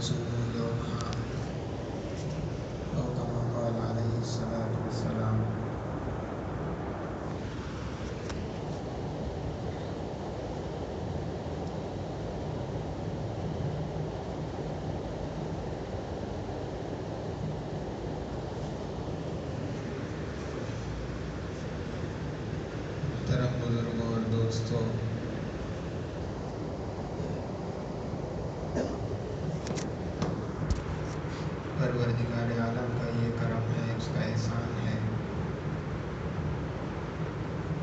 وصوموا يومها أو كما قال عليه الصلاة والسلام۔ محترم بزرگوں اور دوستوں، پروردگار عالم کا یہ کرم ہے، اس کا احسان ہے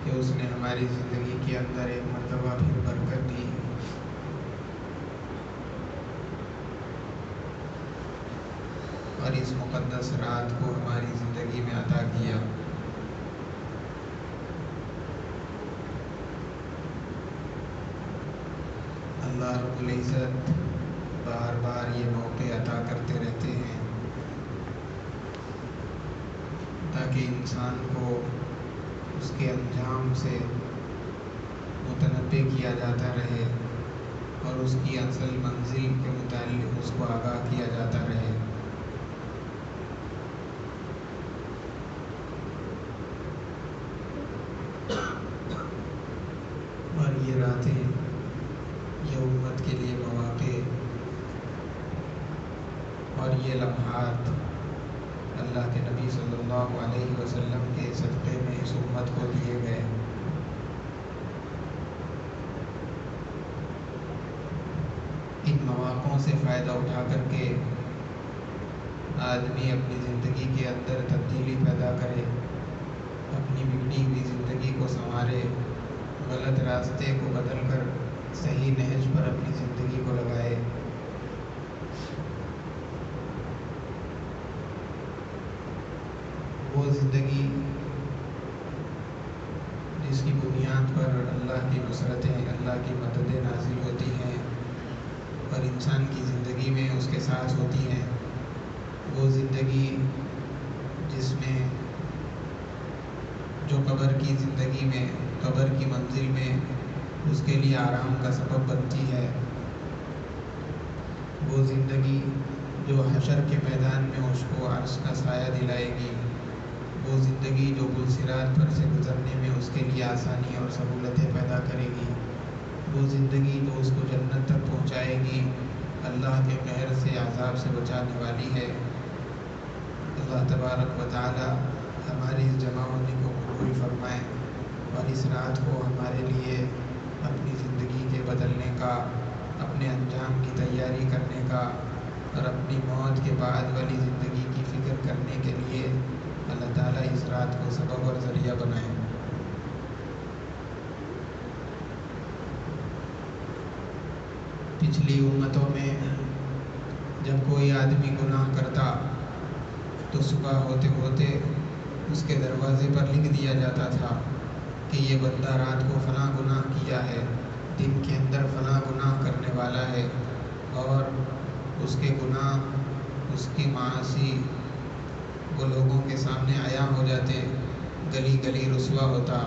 کہ اس نے ہماری زندگی کے اندر ایک مرتبہ پھر برکت دی اور اس مقدس رات کو ہماری زندگی میں عطا کیا۔ اللہ رب العزت بار بار یہ موقع عطا کرتے رہتے ہیں تاکہ انسان کو اس کے انجام سے متنبع کیا جاتا رہے اور اس کی اصل منزل کے متعلق اس کو آگاہ کیا جاتا رہے۔ اور یہ راتیں، یہ امت کے لیے مواقع اور یہ لمحات اللہ کے نبی صلی اللہ علیہ وسلم کے صدقے میں اس امت کو دیے گئے۔ ان مواقعوں سے فائدہ اٹھا کر کے آدمی اپنی زندگی کے اندر تبدیلی پیدا کرے، اپنی بگڑی ہوئی زندگی کو سنوارے، غلط راستے کو بدل کر صحیح نہج پر اپنی زندگی کو لگائے۔ وہ زندگی جس کی بنیاد پر اللہ کی نصرتیں، اللہ کی مددیں نازل ہوتی ہیں اور انسان کی زندگی میں اس کے ساتھ ہوتی ہیں، وہ زندگی جس میں جو قبر کی زندگی میں، قبر کی منزل میں اس کے لیے آرام کا سبب بنتی ہے، وہ زندگی جو حشر کے میدان میں اس کو عرش کا سایہ دلائے گی، وہ زندگی جو پلصراط پر سے گزرنے میں اس کے لیے آسانی اور سہولتیں پیدا کرے گی، وہ زندگی جو اس کو جنت تک پہنچائے گی، اللہ کے قہر سے، عذاب سے بچانے والی ہے۔ اللہ تبارک و تعالی ہماری اس جمع ہونے کو قبول فرمائے اور اس رات کو ہمارے لیے اپنی زندگی کے بدلنے کا، اپنے انجام کی تیاری کرنے کا اور اپنی موت کے بعد والی زندگی کی فکر کرنے کے لیے اللہ تعالیٰ اس رات کو سبب اور ذریعہ بنائے۔ پچھلی امتوں میں جب کوئی آدمی گناہ کرتا تو صبح ہوتے ہوتے اس کے دروازے پر لکھ دیا جاتا تھا کہ یہ بندہ رات کو فلاں گناہ کیا ہے، دن کے اندر فلاں گناہ کرنے والا ہے، اور اس کے گناہ، اس کی معاصی وہ لوگوں کے سامنے عیاں ہو جاتے، گلی گلی رسوا ہوتا،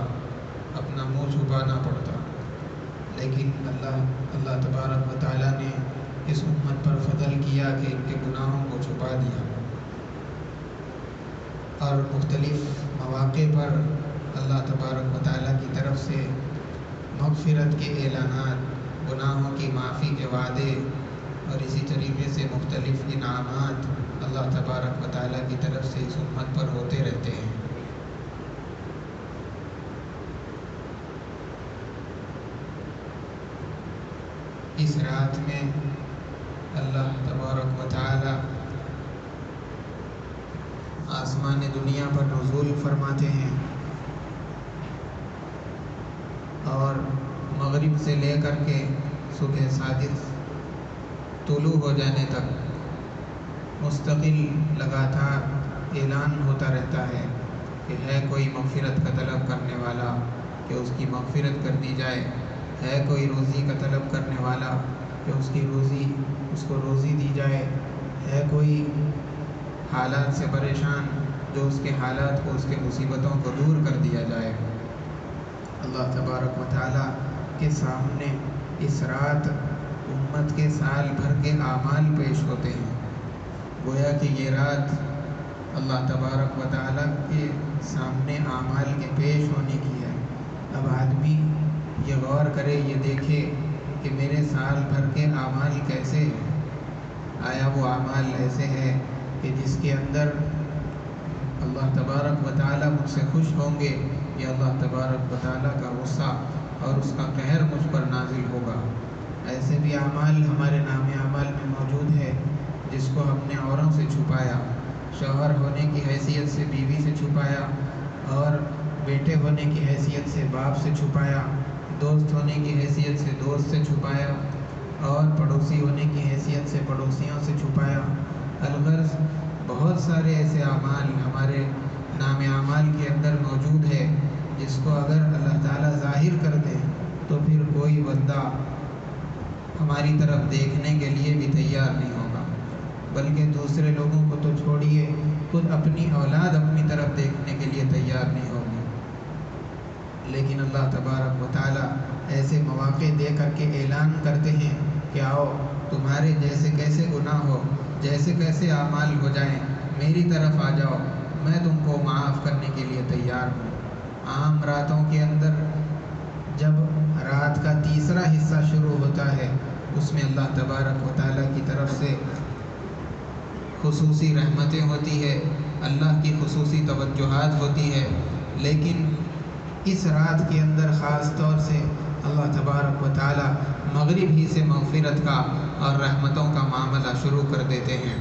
اپنا منہ چھپانا پڑتا۔ لیکن اللہ تبارک و تعالیٰ نے اس امت پر فضل کیا کہ ان کے گناہوں کو چھپا دیا اور مختلف مواقع پر اللہ تبارک و تعالیٰ کی طرف سے مغفرت کے اعلانات، گناہوں کی معافی کے وعدے اور اسی طریقے سے مختلف انعامات اللہ تبارک و تعالیٰ کی طرف سے اس امت پر ہوتے رہتے ہیں۔ اس رات میں اللہ تبارک و تعالیٰ آسمان دنیا پر نزول فرماتے ہیں اور مغرب سے لے کر کے صبح صادق طلوع ہو جانے تک مستقل لگاتار اعلان ہوتا رہتا ہے کہ ہے کوئی مغفرت کا طلب کرنے والا کہ اس کی مغفرت کر دی جائے، ہے کوئی روزی کا طلب کرنے والا کہ اس کی روزی، اس کو روزی دی جائے، ہے کوئی حالات سے پریشان جو اس کے حالات کو، اس کے مصیبتوں کو دور کر دیا جائے۔ اللہ تبارک و تعالیٰ کے سامنے اس رات امت کے سال بھر کے اعمال پیش ہوتے ہیں۔ گویا کہ یہ رات اللہ تبارک و تعالیٰ کے سامنے اعمال کے پیش ہونے کی ہے۔ اب آدمی یہ غور کرے، یہ دیکھے کہ میرے سال بھر کے اعمال کیسے ہیں۔ آیا وہ اعمال ایسے ہیں کہ جس کے اندر اللہ تبارک و تعالیٰ مجھ سے خوش ہوں گے، یا اللہ تبارک و تعالیٰ کا غصہ اور اس کا قہر مجھ پر نازل ہوگا؟ ایسے بھی اعمال ہمارے نام اعمال میں موجود ہے جس کو ہم نے اوروں سے چھپایا، شوہر ہونے کی حیثیت سے بیوی سے چھپایا، اور بیٹے ہونے کی حیثیت سے باپ سے چھپایا، دوست ہونے کی حیثیت سے دوست سے چھپایا، اور پڑوسی ہونے کی حیثیت سے پڑوسیوں سے چھپایا۔ الغرض بہت سارے ایسے اعمال ہمارے نام اعمال کے اندر موجود ہے جس کو اگر اللہ تعالیٰ ظاہر کر دے تو پھر کوئی بندہ ہماری طرف دیکھنے کے لیے بھی تیار نہیں ہوگا، بلکہ دوسرے لوگوں کو تو چھوڑیے، خود اپنی اولاد اپنی طرف دیکھنے کے لیے تیار نہیں ہوگی۔ لیکن اللہ تبارک و تعالیٰ ایسے مواقع دے کر کے اعلان کرتے ہیں کہ آؤ، تمہارے جیسے کیسے گناہ ہو، جیسے کیسے اعمال ہو جائیں، میری طرف آ جاؤ، میں تم کو معاف کرنے کے لیے تیار ہوں۔ عام راتوں کے اندر جب رات کا تیسرا حصہ شروع ہوتا ہے، اس میں اللہ تبارک و تعالیٰ کی طرف سے خصوصی رحمتیں ہوتی ہے، اللہ کی خصوصی توجہات ہوتی ہے۔ لیکن اس رات کے اندر خاص طور سے اللہ تبارک و تعالیٰ مغرب ہی سے مغفرت کا اور رحمتوں کا معاملہ شروع کر دیتے ہیں۔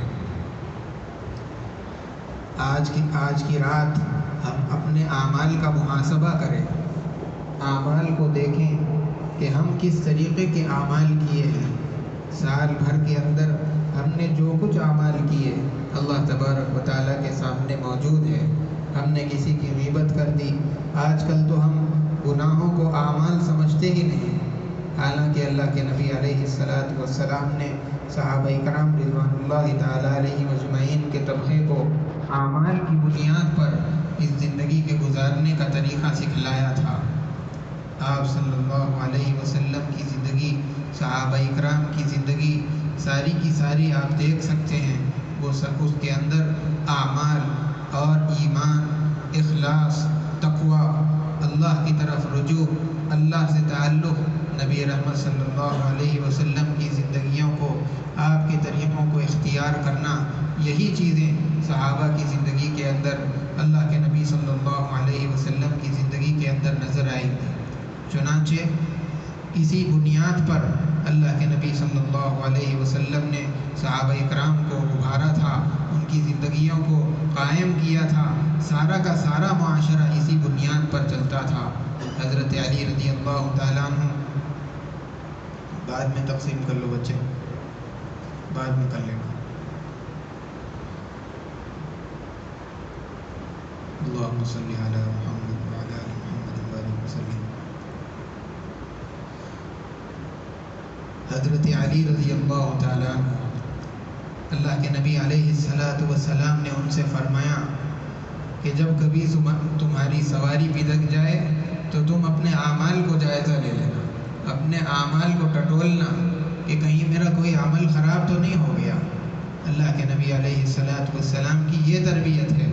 آج کی رات ہم اپنے اعمال کا محاسبہ کریں، اعمال کو دیکھیں کہ ہم کس طریقے کے اعمال کیے ہیں۔ سال بھر کے اندر ہم نے جو کچھ اعمال کیے اللہ تبارک و تعالیٰ کے سامنے موجود ہے۔ ہم نے کسی کی غیبت کر دی، آج کل تو ہم گناہوں کو اعمال سمجھتے ہی نہیں، حالانکہ اللہ کے نبی علیہ السلام نے صحابہ کرام رضوان اللہ تعالیٰ علیہ مجمعین کے طبقے کو اعمال کی بنیاد پر اس زندگی کے گزارنے کا طریقہ سکھلایا تھا۔ آپ صلی اللہ علیہ وسلم کی زندگی، صحابہ کرام کی زندگی ساری کی ساری آپ دیکھ سکتے ہیں، وہ سب اس کے اندر اعمال اور ایمان، اخلاص، تقوی، اللہ کی طرف رجوع، اللہ سے تعلق، نبی رحمت صلی اللہ علیہ وسلم کی زندگیوں کو، آپ کے طریقوں کو اختیار کرنا، یہی چیزیں صحابہ کی زندگی کے اندر، اللہ کے نبی صلی اللہ علیہ وسلم کی زندگی کے اندر نظر آئیں گی۔ چنانچہ اسی بنیاد پر اللہ کے نبی صلی اللہ علیہ وسلم نے صحابہ اکرام کو ابھارا تھا، ان کی زندگیوں کو قائم کیا تھا، سارا کا سارا معاشرہ اسی بنیاد پر چلتا تھا۔ حضرت علی رضی اللہ تعالیٰ عنہ، بعد میں تقسیم کر لو بچے، بعد میں کر لینا۔ اللہم صلی علی محمد وعلی آل محمد وبارک وسلم۔ حضرت علی رضی اللہ تعالیٰ عنہ، اللہ کے نبی علیہ السلام نے ان سے فرمایا کہ جب کبھی تمہاری سواری بگڑ جائے تو تم اپنے اعمال کو جائزہ لے لینا، اپنے اعمال کو ٹٹولنا کہ کہیں میرا کوئی عمل خراب تو نہیں ہو گیا۔ اللہ کے نبی علیہ السلام کی یہ تربیت ہے،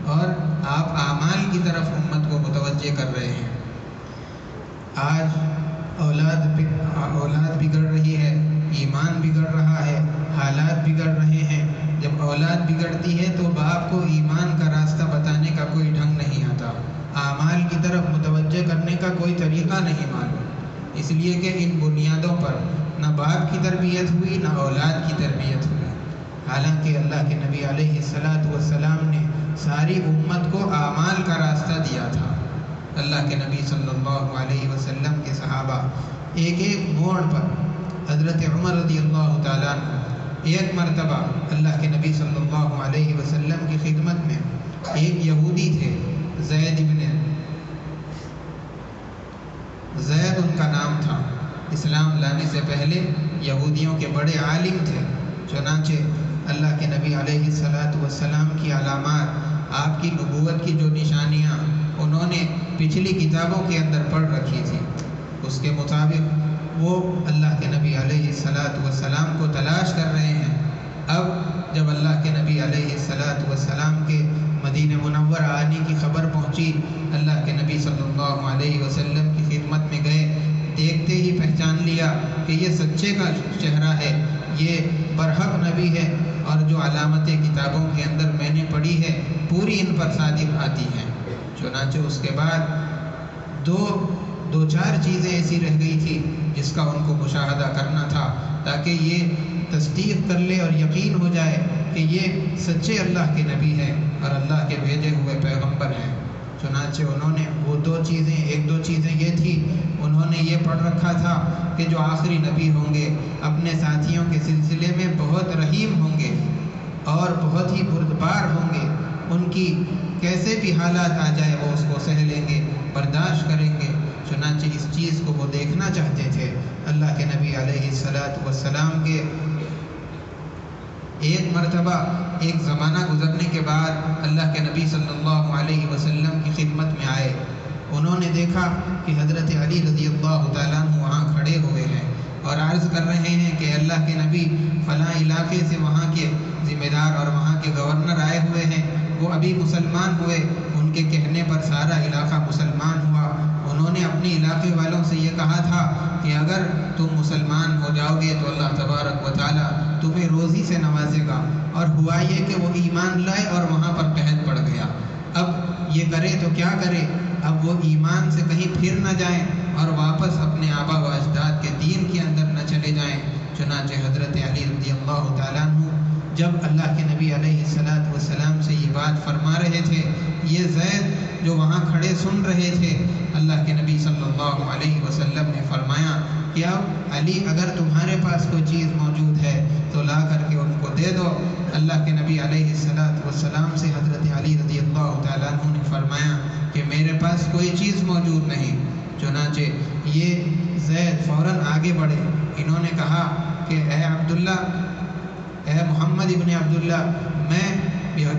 اور آپ اعمال کی طرف امت کو متوجہ کر رہے ہیں۔ آج اولاد بگڑ رہی ہے، ایمان بگڑ رہا ہے، حالات بگڑ رہے ہیں۔ جب اولاد بگڑتی ہے تو باپ کو ایمان کا راستہ بتانے کا کوئی ڈھنگ نہیں آتا، اعمال کی طرف متوجہ کرنے کا کوئی طریقہ نہیں معلوم، اس لیے کہ ان بنیادوں پر نہ باپ کی تربیت ہوئی نہ اولاد کی تربیت ہوئی۔ حالانکہ اللہ کے نبی علیہ السلام نے ساری امت کو اعمال کا راستہ دیا تھا۔ اللہ کے نبی صلی اللہ علیہ وسلم کے صحابہ ایک ایک موڑ پر، حضرت عمر رضی اللہ تعالیٰ عنہ ایک مرتبہ اللہ کے نبی صلی اللہ علیہ وسلم کی خدمت میں ایک یہودی تھے، زید ان کا نام تھا، اسلام لانے سے پہلے یہودیوں کے بڑے عالم تھے۔ چنانچہ اللہ کے نبی علیہ السلام کی علامات، آپ کی نبوت کی جو نشانیاں انہوں نے پچھلی کتابوں کے اندر پڑھ رکھی تھی، اس کے مطابق وہ اللہ کے نبی علیہ السلام کو تلاش کر رہے ہیں۔ اب جب اللہ کے نبی علیہ السلام کے مدینہ منورہ آنے کی خبر پہنچی، اللہ کے نبی صلی اللہ علیہ وسلم کی خدمت میں گئے، دیکھتے ہی پہچان لیا کہ یہ سچے کا چہرہ ہے، یہ برحق نبی ہے، اور جو علامتیں کتابوں کے اندر میں نے پڑھی ہے پوری ان پر صادق آتی ہیں۔ چنانچہ اس کے بعد دو چار چیزیں ایسی رہ گئی تھی جس کا ان کو مشاہدہ کرنا تھا، تاکہ یہ تصدیق کر لے اور یقین ہو جائے کہ یہ سچے اللہ کے نبی ہیں اور اللہ کے بھیجے ہوئے پیغمبر ہیں۔ چنانچہ انہوں نے وہ ایک دو چیزیں یہ تھی، انہوں نے یہ پڑھ رکھا تھا کہ جو آخری نبی ہوں گے اپنے ساتھیوں کے سلسلے میں بہت رحیم ہوں گے اور بہت ہی بردبار ہوں گے، ان کی کیسے بھی حالات آ جائے وہ اس کو سہ لیں گے، برداشت کریں گے۔ چنانچہ اس چیز کو وہ دیکھنا چاہتے تھے۔ اللہ کے نبی علیہ السلام کے ایک مرتبہ ایک زمانہ گزرنے کے بعد اللہ کے نبی صلی اللہ علیہ وسلم کی خدمت میں آئے۔ انہوں نے دیکھا کہ حضرت علی رضی اللہ تعالیٰ عنہ وہاں کھڑے ہوئے ہیں اور عرض کر رہے ہیں کہ اللہ کے نبی فلاں علاقے سے وہاں کے ذمہ دار اور وہاں کے گورنر آئے ہوئے ہیں، وہ ابھی مسلمان ہوئے، ان کے کہنے پر سارا علاقہ مسلمان ہوا۔ انہوں نے اپنے علاقے والوں سے یہ کہا تھا کہ اگر تم مسلمان ہو جاؤ گے تو اللہ تبارک و تعالیٰ تمہیں روزی سے نوازے گا، اور ہوا یہ کہ وہ ایمان لائے اور وہاں پر قحط پڑ گیا۔ اب یہ کرے تو کیا کرے، اب وہ ایمان سے کہیں پھر نہ جائیں اور واپس اپنے آبا و اجداد کے دین کے اندر نہ چلے جائیں۔ چنانچہ حضرت علی رضی اللہ تعالیٰ عنہ جب اللہ کے نبی علیہ السلام سے یہ بات فرما رہے تھے، یہ زید جو وہاں کھڑے سن رہے تھے، اللہ کے نبی صلی اللہ علیہ وسلم نے فرمایا کہ اب علی اگر تمہارے پاس کوئی چیز موجود ہے تو لا کر کے ان کو دے دو۔ اللہ کے نبی علیہ السلام سے حضرت علی رضی اللہ تعالیٰ عنہ نے فرمایا کہ میرے پاس کوئی چیز موجود نہیں۔ چنانچہ یہ زید فوراً آگے بڑھے، انہوں نے کہا کہ اے عبداللہ، اے محمد ابن عبداللہ، میں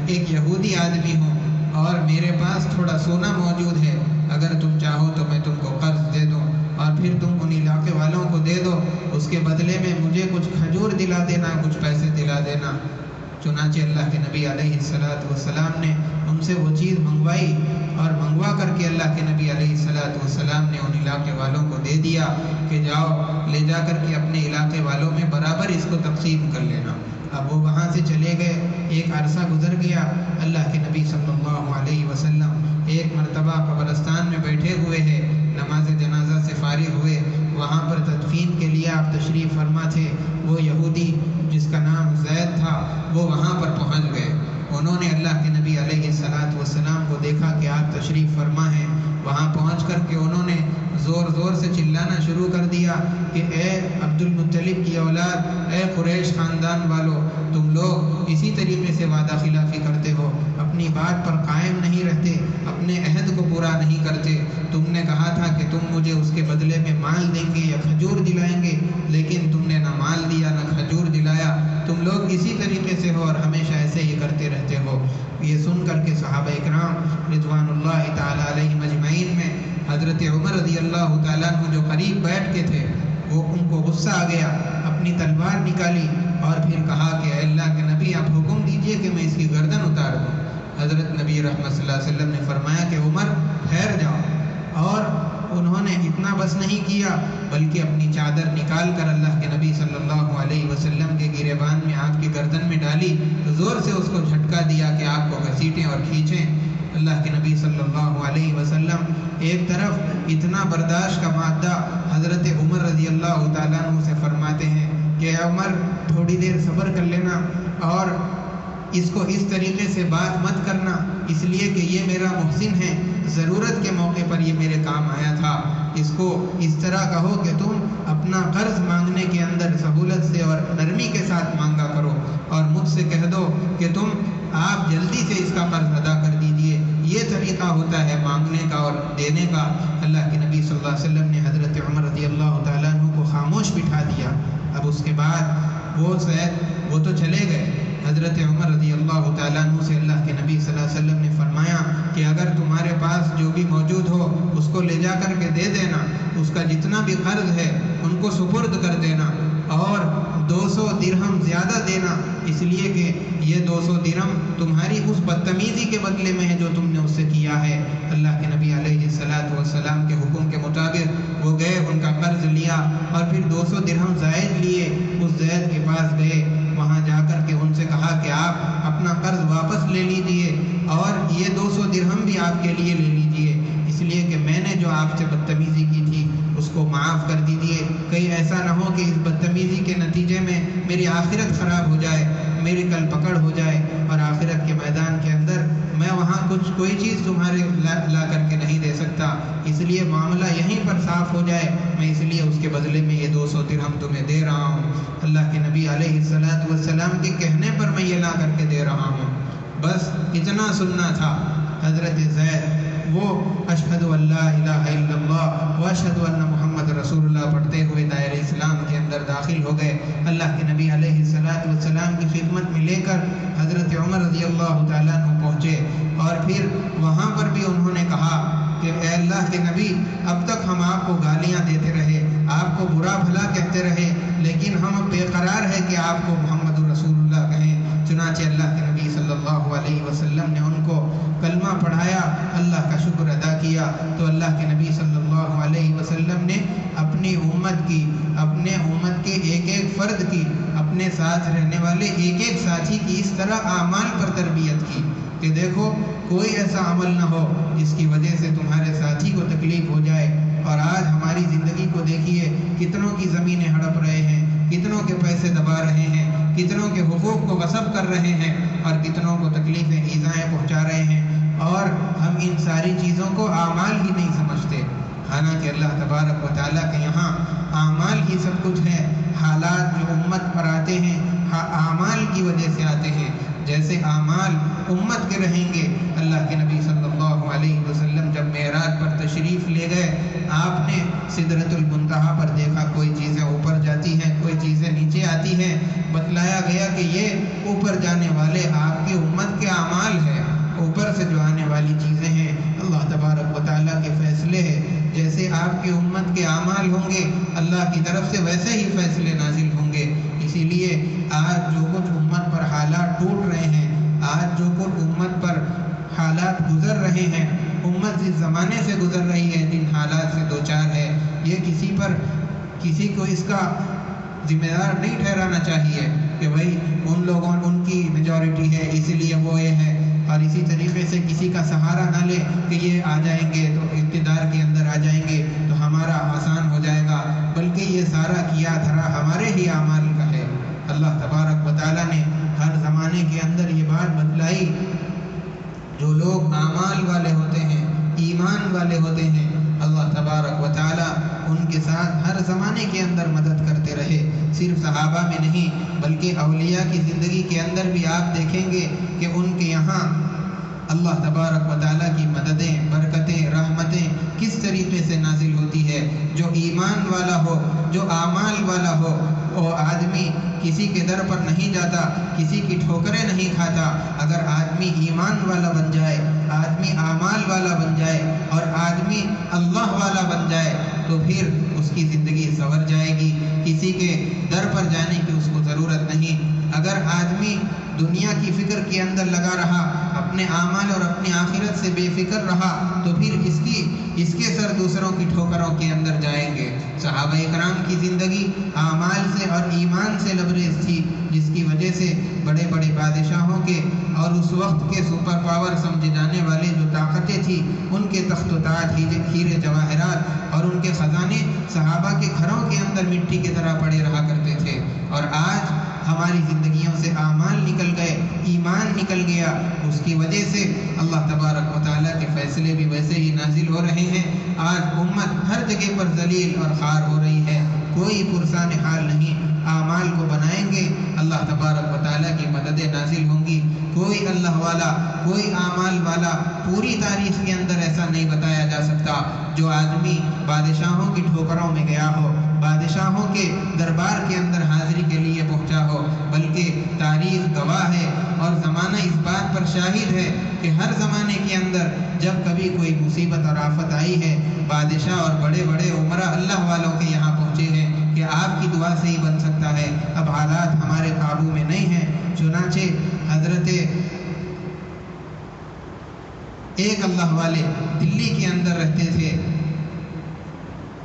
ایک یہودی آدمی ہوں اور میرے پاس تھوڑا سونا موجود ہے، اگر تم چاہو تو میں تم کو قرض دے دوں اور پھر تم ان علاقے والوں کو دے دو، اس کے بدلے میں مجھے کچھ کھجور دلا دینا، کچھ پیسے دلا دینا۔ چنانچہ اللہ کے نبی علیہ السلام نے ان سے وہ چیز منگوائی، اور منگوا کر کے اللہ کے نبی علیہ السلام نے ان علاقے والوں کو دے دیا کہ جاؤ لے جا کر کے اپنے علاقے والوں میں برابر اس کو تقسیم کر لینا۔ اب وہ وہاں سے چلے گئے، ایک عرصہ گزر گیا، اللہ کے نبی صلی اللہ علیہ وسلم ایک مرتبہ قبرستان میں بیٹھے ہوئے ہیں، نماز جنازہ سے فارغ ہوئے، وہاں پر تدفین کے لیے آپ تشریف فرما تھے۔ وہ یہودی جس کا نام زید تھا وہ وہاں پر پہنچ گئے، انہوں نے اللہ کے نبی علیہ السلام کو دیکھا کہ آپ تشریف فرما ہیں، وہاں پہنچ کر کے انہوں نے زور زور سے چلانا شروع کر دیا کہ اے عبد المطلب کی اولاد، اے قریش خاندان والو، تم لوگ اسی طریقے سے وعدہ خلافی کرتے ہو، اپنی بات پر قائم نہیں رہتے، اپنے عہد کو پورا نہیں کرتے۔ تم نے کہا تھا کہ تم مجھے اس کے بدلے میں مال دیں گے یا کھجور دلائیں گے، لیکن تم نے نہ مال دیا نہ کھجور دلایا، تم لوگ اسی طریقے سے ہو اور ہمیشہ ایسے ہی کرتے رہتے ہو۔ یہ سن کر کے صحابہ اکرام رضوان اللہ تعالیٰ علیہم اجمعین میں حضرت عمر رضی اللہ تعالیٰ عنہ جو قریب بیٹھ کے تھے، وہ ان کو غصہ آ گیا، اپنی تلوار نکالی اور پھر کہا کہ اے اللہ کے نبی آپ حکم دیجئے کہ میں اس کی گردن اتار دوں۔ حضرت نبی رحمت صلی اللہ علیہ وسلم نے فرمایا کہ عمر ٹھہر جاؤ، اور انہوں نے اتنا بس نہیں کیا بلکہ اپنی چادر نکال کر اللہ کے نبی صلی اللہ علیہ وسلم کے گریبان میں آپ کی گردن میں ڈالی، زور سے اس کو جھٹکا دیا کہ آپ کو گھسیٹیں اور کھینچیں۔ اللہ کے نبی صلی اللہ علیہ وسلم ایک طرف اتنا برداشت کا مادہ حضرت عمر رضی اللہ تعالیٰ عنہ سے فرماتے ہیں کہ اے عمر تھوڑی دیر صبر کر لینا اور اس کو اس طریقے سے بات مت کرنا، اس لیے کہ یہ میرا محسن ہے، ضرورت کے موقع پر یہ میرے کام آیا تھا، اس کو اس طرح کہو کہ تم اپنا قرض مانگنے کے اندر سہولت سے اور نرمی کے ساتھ مانگا کرو، اور مجھ سے کہہ دو کہ تم آپ جلدی سے اس کا قرض ادا کر دیجئے۔ یہ طریقہ ہوتا ہے مانگنے کا اور دینے کا۔ اللہ کے نبی صلی اللہ علیہ وسلم نے حضرت عمر رضی اللہ تعالیٰ عنہ کو خاموش بٹھا دیا۔ اب اس کے بعد وہ تو چلے گئے۔ حضرت عمر رضی اللہ تعالیٰ عنہ سے اللہ کے نبی صلی اللہ علیہ وسلم نے فرمایا کہ اگر تمہارے پاس جو بھی موجود ہو اس کو لے جا کر کے دے دینا، اس کا جتنا بھی قرض ہے ان کو سپرد کر دینا اور 200 درہم زیادہ دینا، اس لیے کہ یہ 200 درہم تمہاری اس بدتمیزی کے بدلے میں ہے جو تم نے اس سے کیا ہے۔ اللہ کے نبی علیہ الصلاۃ والسلام کے حکم کے مطابق وہ گئے، ان کا قرض لیا اور پھر 200 درہم زائد لیے، اس زید کے پاس گئے، وہاں جا کر کے ان سے کہا کہ آپ اپنا قرض واپس لے لیجئے اور یہ 200 درہم بھی آپ کے لیے لے لیجئے، اس لیے کہ میں نے جو آپ سے بدتمیزی کی تھی اس کو معاف کر دیجئے، کہیں ایسا نہ ہو کہ اس بدتمیزی کے نتیجے میں میری آخرت خراب ہو جائے، میری کل پکڑ ہو جائے اور آخرت کے میدان کے اندر میں وہاں کوئی چیز تمہارے لا کر کے نہیں دے سکتا، اس لیے معاملہ یہیں پر صاف ہو جائے، میں اس لیے اس کے بدلے میں یہ 200 درہم تمہیں دے رہا ہوں۔ اللہ کے نبی علیہ الصلاۃ والسلام کے کہنے پر میں یہ لا کر کے دے رہا ہوں، بس اتنا سننا تھا۔ حضرت زید وہ اشہد ان لا الہ الا اللہ و اشہد ان محمد رسول اللہ پڑھتے ہوئے دائرہ اسلام کے اندر داخل ہو گئے، اللہ کے نبی علیہ الصلاۃ والسلام کی خدمت میں لے کر حضرت عمر رضی اللہ تعالیٰ عنہ پہنچے، اور پھر وہاں پر بھی انہوں نے کہا کہ اے اللہ کے نبی، اب تک ہم آپ کو گالیاں دیتے رہے، آپ کو برا بھلا کہتے رہے، لیکن ہم بے قرار ہے کہ آپ کو محمد رسول اللہ کہیں۔ چنانچہ اللہ کے نبی صلی اللہ علیہ وسلم نے ان کو کلمہ پڑھایا، اللہ کا شکر ادا کیا، تو اللہ کے نبی صلی اللہ علیہ وسلم نے اپنی امت کی، اپنے امت کے ایک ایک فرد کی، اپنے ساتھ رہنے والے ایک ایک ساتھی کی اس طرح اعمال پر تربیت کی کہ دیکھو کوئی ایسا عمل نہ ہو جس کی وجہ سے تمہارے ساتھی کو تکلیف ہو جائے۔ اور آج ہماری زندگی کو دیکھیے، کتنوں کی زمینیں ہڑپ رہے ہیں، کتنوں کے پیسے دبا رہے ہیں، کتنوں کے حقوق کو غصب کر رہے ہیں اور کتنوں کو تکلیفیں ایذائیں پہنچا رہے ہیں، اور ہم ان ساری چیزوں کو اعمال ہی نہیں سمجھتے، حالانکہ اللہ تبارک و تعالیٰ کے یہاں اعمال ہی سب کچھ ہے۔ حالات جو امت پر آتے ہیں اعمال کی وجہ سے آتے ہیں، جیسے اعمال امت کے رہیں گے۔ اللہ کے نبی صلی اللہ علیہ وسلم جب معراج پر تشریف لے گئے، آپ نے سدرۃ المنتہا پر دیکھا کوئی چیزیں اوپر جاتی ہیں، کوئی چیزیں نیچے آتی ہیں، بتلایا گیا کہ یہ اوپر جانے والے آپ کی امت کے اعمال ہیں، اوپر سے جو آنے والی چیزیں ہیں اللہ تبارک و تعالیٰ کے فیصلے ہیں، جیسے آپ کی امت کے اعمال ہوں گے اللہ کی طرف سے ویسے ہی فیصلے نازل ہوں گے۔ اسی لیے آج جو کچھ امت پر حالات ٹوٹ رہے ہیں، آج جو کچھ امت پر حالات گزر رہے ہیں، امت جس زمانے سے گزر رہی ہے، جن حالات سے دوچار ہے، یہ کسی کو اس کا ذمہ دار نہیں ٹھہرانا چاہیے کہ بھائی ان لوگوں ان کی میجورٹی ہے اس لیے وہ یہ ہے، اور اسی طریقے سے کسی کا سہارا نہ لے کہ یہ آ جائیں گے تو اقتدار کے اندر آ جائیں گے تو ہمارا آسان ہو جائے گا، بلکہ یہ سارا کیا دھرا ہمارے ہی اعمال کا ہے۔ اللہ تبارک و تعالیٰ نے ہر زمانے کے اندر یہ بات بتلائی، جو لوگ اعمال والے ہوتے ہیں، ایمان والے ہوتے ہیں، اللہ تبارک و تعالیٰ ان کے ساتھ ہر زمانے کے اندر مدد کرتے رہے، صرف صحابہ میں نہیں بلکہ اولیاء کی زندگی کے اندر بھی آپ دیکھیں گے کہ ان کے یہاں اللہ تبارک و تعالیٰ کی مددیں، برکتیں، رحمتیں کس طریقے سے نازل ہوتی ہے۔ جو ایمان والا ہو، جو اعمال والا ہو، وہ آدمی کسی کے در پر نہیں جاتا، کسی کی ٹھوکریں نہیں کھاتا۔ اگر آدمی ایمان والا بن جائے، آدمی اعمال والا بن جائے اور آدمی اللہ والا بن جائے تو پھر اس کی زندگی سنور جائے گی، کسی کے در پر جانے کی اس کو ضرورت نہیں۔ اگر آدمی دنیا کی فکر کے اندر لگا رہا، اپنے اعمال اور اپنی آخرت سے بے فکر رہا تو پھر اس کے سر دوسروں کی ٹھوکروں کے اندر جائیں گے۔ صحابہ اکرام کی زندگی اعمال سے اور ایمان سے لبریز تھی، جس کی وجہ سے بڑے بڑے بادشاہوں کے اور اس وقت کے سپر پاور سمجھے جانے والے جو طاقتیں تھیں، ان کے تخت و تاج، ہیرے جواہرات اور ان کے خزانے صحابہ کے گھروں کے اندر مٹی کی طرح پڑے رہا کرتے تھے۔ اور آج ہماری زندگیوں سے اعمال نکل گئے، ایمان نکل گیا، اس کی وجہ سے اللہ تبارک و تعالیٰ کے فیصلے بھی ویسے ہی نازل ہو رہے ہیں۔ آج امت ہر جگہ پر ذلیل اور خوار ہو رہی ہے، کوئی پرسان حال نہیں۔ اعمال کو بنائیں گے، اللہ تبارک و تعالیٰ کی مددیں نازل ہوں گی۔ کوئی اللہ والا، کوئی اعمال والا پوری تاریخ کے اندر ایسا نہیں بتایا جا سکتا جو آدمی بادشاہوں کی ٹھوکروں میں گیا ہو، بادشاہوں کے دربار کے اندر حاضری کے لیے پہنچا ہو، بلکہ تاریخ گواہ ہے اور زمانہ اس بات پر شاہد ہے کہ ہر زمانے کے اندر جب کبھی کوئی مصیبت اور آفت آئی ہے، بادشاہ اور بڑے بڑے عمرہ اللہ والوں کے یہاں پہنچے ہیں آپ کی دعا سے ہی بن سکتا ہے، اب حالات ہمارے قابو میں نہیں ہیں۔ چنانچہ حضرت ایک اللہ والے دلی کے اندر رہتے تھے،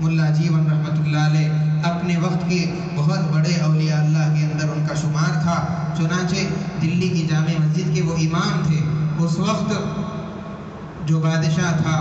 ملا جیون رحمۃ اللہ علیہ، اپنے وقت کے بہت بڑے اولیاء اللہ کے اندر ان کا شمار تھا۔ چنانچہ دلی کی جامع مسجد کے وہ امام تھے۔ اس وقت جو بادشاہ تھا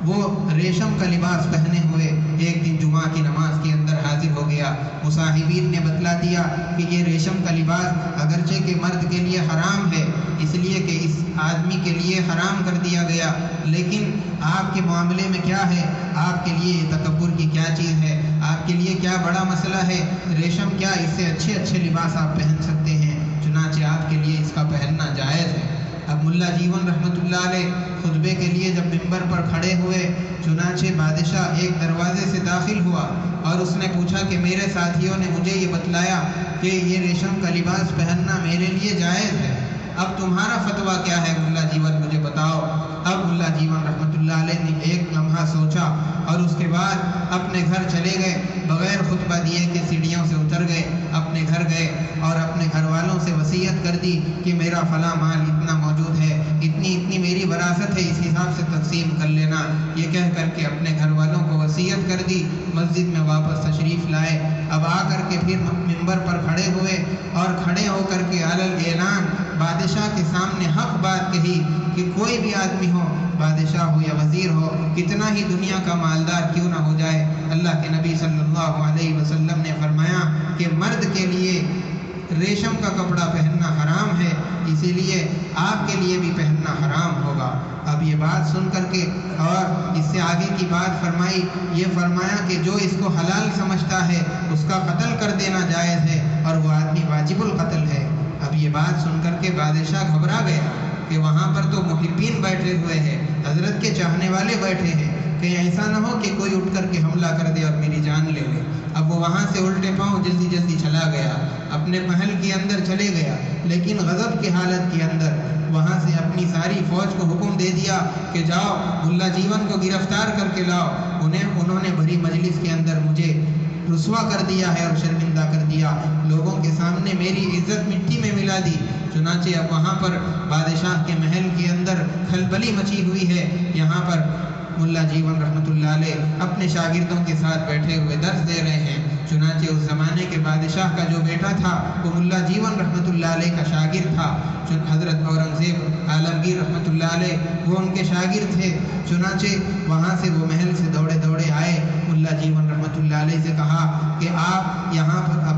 وہ ریشم کا لباس پہنے ہوئے ایک دن جمعہ کی نماز کے اندر حاضر ہو گیا۔ مصاحبین نے بتلا دیا کہ یہ ریشم کا لباس اگرچہ کہ مرد کے لیے حرام ہے، اس لیے کہ اس آدمی کے لیے حرام کر دیا گیا، لیکن آپ کے معاملے میں کیا ہے؟ آپ کے لیے یہ تکبر کی کیا چیز ہے؟ آپ کے لیے کیا بڑا مسئلہ ہے؟ ریشم کیا، اس سے اچھے اچھے لباس آپ پہن سکتے ہیں، چنانچہ آپ کے لیے اس کا پہننا جائز ہے۔ اب ملا جیون رحمۃ اللہ علیہ خطبے کے لیے جب ممبر پر کھڑے ہوئے، چنانچہ بادشاہ ایک دروازے سے داخل ہوا اور اس نے پوچھا کہ میرے ساتھیوں نے مجھے یہ بتلایا کہ یہ ریشم کا لباس پہننا میرے لیے جائز ہے، اب تمہارا فتویٰ کیا ہے ملا جیون، مجھے بتاؤ۔ اب ملا جیون رحمۃ اللہ علیہ نے ایک لمحہ سوچا اور اس کے بعد اپنے گھر چلے گئے، بغیر خطبہ دیے کہ سیڑھیوں سے اتر گئے، اپنے گھر گئے اور اپنے گھر والوں سے وصیت کر دی کہ میرا فلاں مال اتنا موجود ہے، اتنی میری وراثت ہے، اس حساب سے تقسیم کر لینا، یہ کہہ کر کے اپنے گھر والوں کو وصیت کر دی۔ مسجد میں واپس تشریف لائے، اب آ کر کے پھر ممبر پر کھڑے ہوئے اور کھڑے ہو کر کے علی اعلان بادشاہ کے سامنے حق بات کہی کہ کوئی بھی آدمی ہو، بادشاہ ہو یا وزیر ہو، کتنا ہی دنیا کا مالدار کیوں نہ ہو جائے، اللہ کے نبی صلی اللہ علیہ وسلم نے فرمایا کہ مرد کے لیے ریشم کا کپڑا پہننا حرام ہے، اسی لیے آپ کے لیے بھی پہننا حرام ہوگا۔ اب یہ بات سن کر کے اور اس سے آگے کی بات فرمائی، یہ فرمایا کہ جو اس کو حلال سمجھتا ہے اس کا قتل کر دینا جائز ہے اور وہ آدمی واجب القتل ہے۔ اب یہ بات سن کر کے بادشاہ گھبرا گیا کہ وہاں پر تو محبین بیٹھے ہوئے ہیں، حضرت کے چاہنے والے بیٹھے ہیں، کہیں ایسا نہ ہو کہ کوئی اٹھ کر کے حملہ کر دے اور میری جان لے لے۔ اب وہ وہاں سے الٹے پاؤں جلدی چلا گیا، اپنے محل کے اندر چلے گیا، لیکن غضب کی حالت کے اندر وہاں سے اپنی ساری فوج کو حکم دے دیا کہ جاؤ ملا جیون کو گرفتار کر کے لاؤ، انہوں نے بڑی مجلس کے اندر مجھے رسوا کر دیا ہے اور شرمندہ کر دیا، لوگوں کے سامنے میری عزت مٹی میں ملا دی۔ چنانچہ اب وہاں پر بادشاہ کے محل کے اندر کھلبلی مچی ہوئی ہے، یہاں پر ملا جیون رحمۃ اللہ علیہ اپنے شاگردوں کے ساتھ بیٹھے ہوئے درس دے رہے ہیں۔ چنانچہ اس زمانے کے بادشاہ کا جو بیٹا تھا وہ ملا جیون رحمۃ اللہ علیہ کا شاگرد تھا، حضرت اورنگزیب عالمگیر رحمۃ اللہ علیہ وہ ان کے شاگرد تھے۔ چنانچہ وہاں سے وہ محل سے دوڑے آئے، ملا جیون رحمۃ اللہ علیہ سے کہا کہ آپ یہاں پر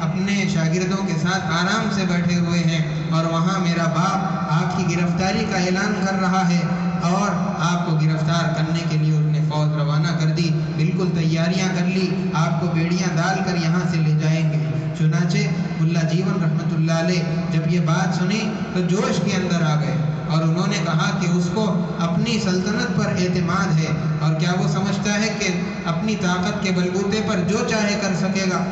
اپنے شاگردوں کے ساتھ آرام سے بیٹھے ہوئے ہیں اور وہاں میرا باپ آپ کی گرفتاری کا اعلان کر رہا ہے اور آپ کو گرفتار کرنے کے لیے اس نے فوج روانہ کر دی، بالکل تیاریاں کر لی، آپ کو بیڑیاں ڈال کر یہاں سے لے جائیں گے۔ چنانچہ ملا جیون رحمۃ اللہ علیہ جب یہ بات سنی تو جوش کے اندر آ گئے اور انہوں نے کہا کہ اس کو اپنی سلطنت پر اعتماد ہے اور کیا وہ سمجھتا ہے کہ اپنی طاقت کے بلبوتے پر جو چاہے کر سکے گا،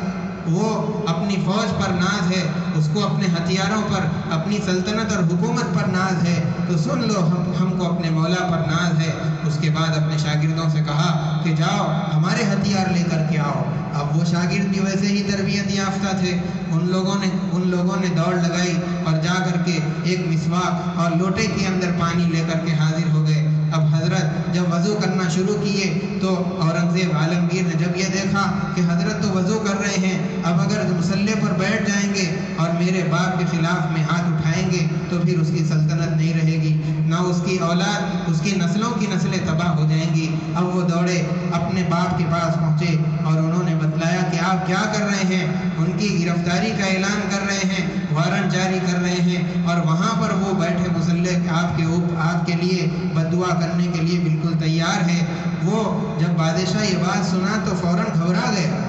وہ اپنی فوج پر ناز ہے، اس کو اپنے ہتھیاروں پر، اپنی سلطنت اور حکومت پر ناز ہے، تو سن لو ہم کو اپنے مولا پر ناز ہے۔ اس کے بعد اپنے شاگردوں سے کہا کہ جاؤ ہمارے ہتھیار لے کر کے آؤ۔ اب وہ شاگرد بھی ویسے ہی تربیت یافتہ تھے، ان لوگوں نے دوڑ لگائی اور جا کر کے ایک مسواک اور لوٹے کے اندر پانی لے کر کے حاضر ہو گئے۔ اب حضرت جب وضو کرنا شروع کیے تو اورنگزیب عالمگیر نے جب یہ دیکھا کہ حضرت تو وضو کر رہے ہیں، اب اگر مصلی پر بیٹھ جائیں گے اور میرے باپ کے خلاف میں ہاتھ اٹھائیں گے تو پھر اس کی سلطنت نہیں رہے گی، نہ اس کی اولاد، اس کی نسلوں کی نسلیں تباہ ہو جائیں گی۔ اب وہ دوڑے اپنے باپ کے پاس پہنچے اور انہوں نے بتلایا کہ آپ کیا کر رہے ہیں، ان کی گرفتاری کا اعلان کر رہے ہیں، وارنٹ جاری کر رہے ہیں، اور وہاں پر وہ بیٹھے مصلی آپ کے لیے بددعا کرنے کے لیے بالکل تیار ہے۔ وہ جب بادشاہ یہ بات سنا تو فوراً گھبرا گیا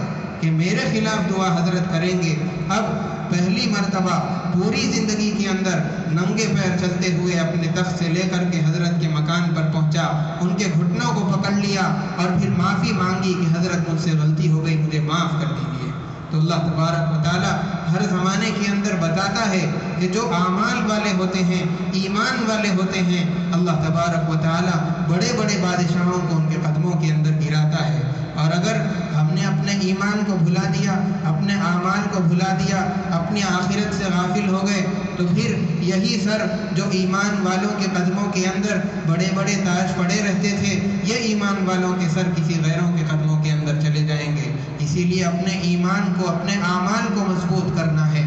کہ میرے خلاف دعا حضرت کریں گے۔ اب پہلی مرتبہ پوری زندگی کے اندر ننگے پیر چلتے ہوئے اپنے تخت سے لے کر کے حضرت کے مکان پر پہنچا، ان کے گھٹنوں کو پکڑ لیا اور پھر معافی مانگی کہ حضرت مجھ سے غلطی ہو گئی، مجھے معاف کر دیجیے۔ تو اللہ تبارک و تعالیٰ ہر زمانے کے اندر بتاتا ہے کہ جو اعمال والے ہوتے ہیں، ایمان والے ہوتے ہیں، اللہ تبارک و تعالیٰ بڑے بڑے بادشاہوں کو ان کے قدموں کے اندر گراتا ہے۔ اور اگر ہم نے اپنے ایمان کو بھلا دیا، اپنے اعمال کو بھلا دیا، اپنی آخرت سے غافل ہو گئے، تو پھر یہی سر جو ایمان والوں کے قدموں کے اندر بڑے بڑے تاج پڑے رہتے تھے، یہ ایمان والوں کے سر کسی غیروں کے قدموں کے اندر چلے جائیں گے۔ اسی لیے اپنے ایمان کو، اپنے اعمال کو مضبوط کرنا ہے۔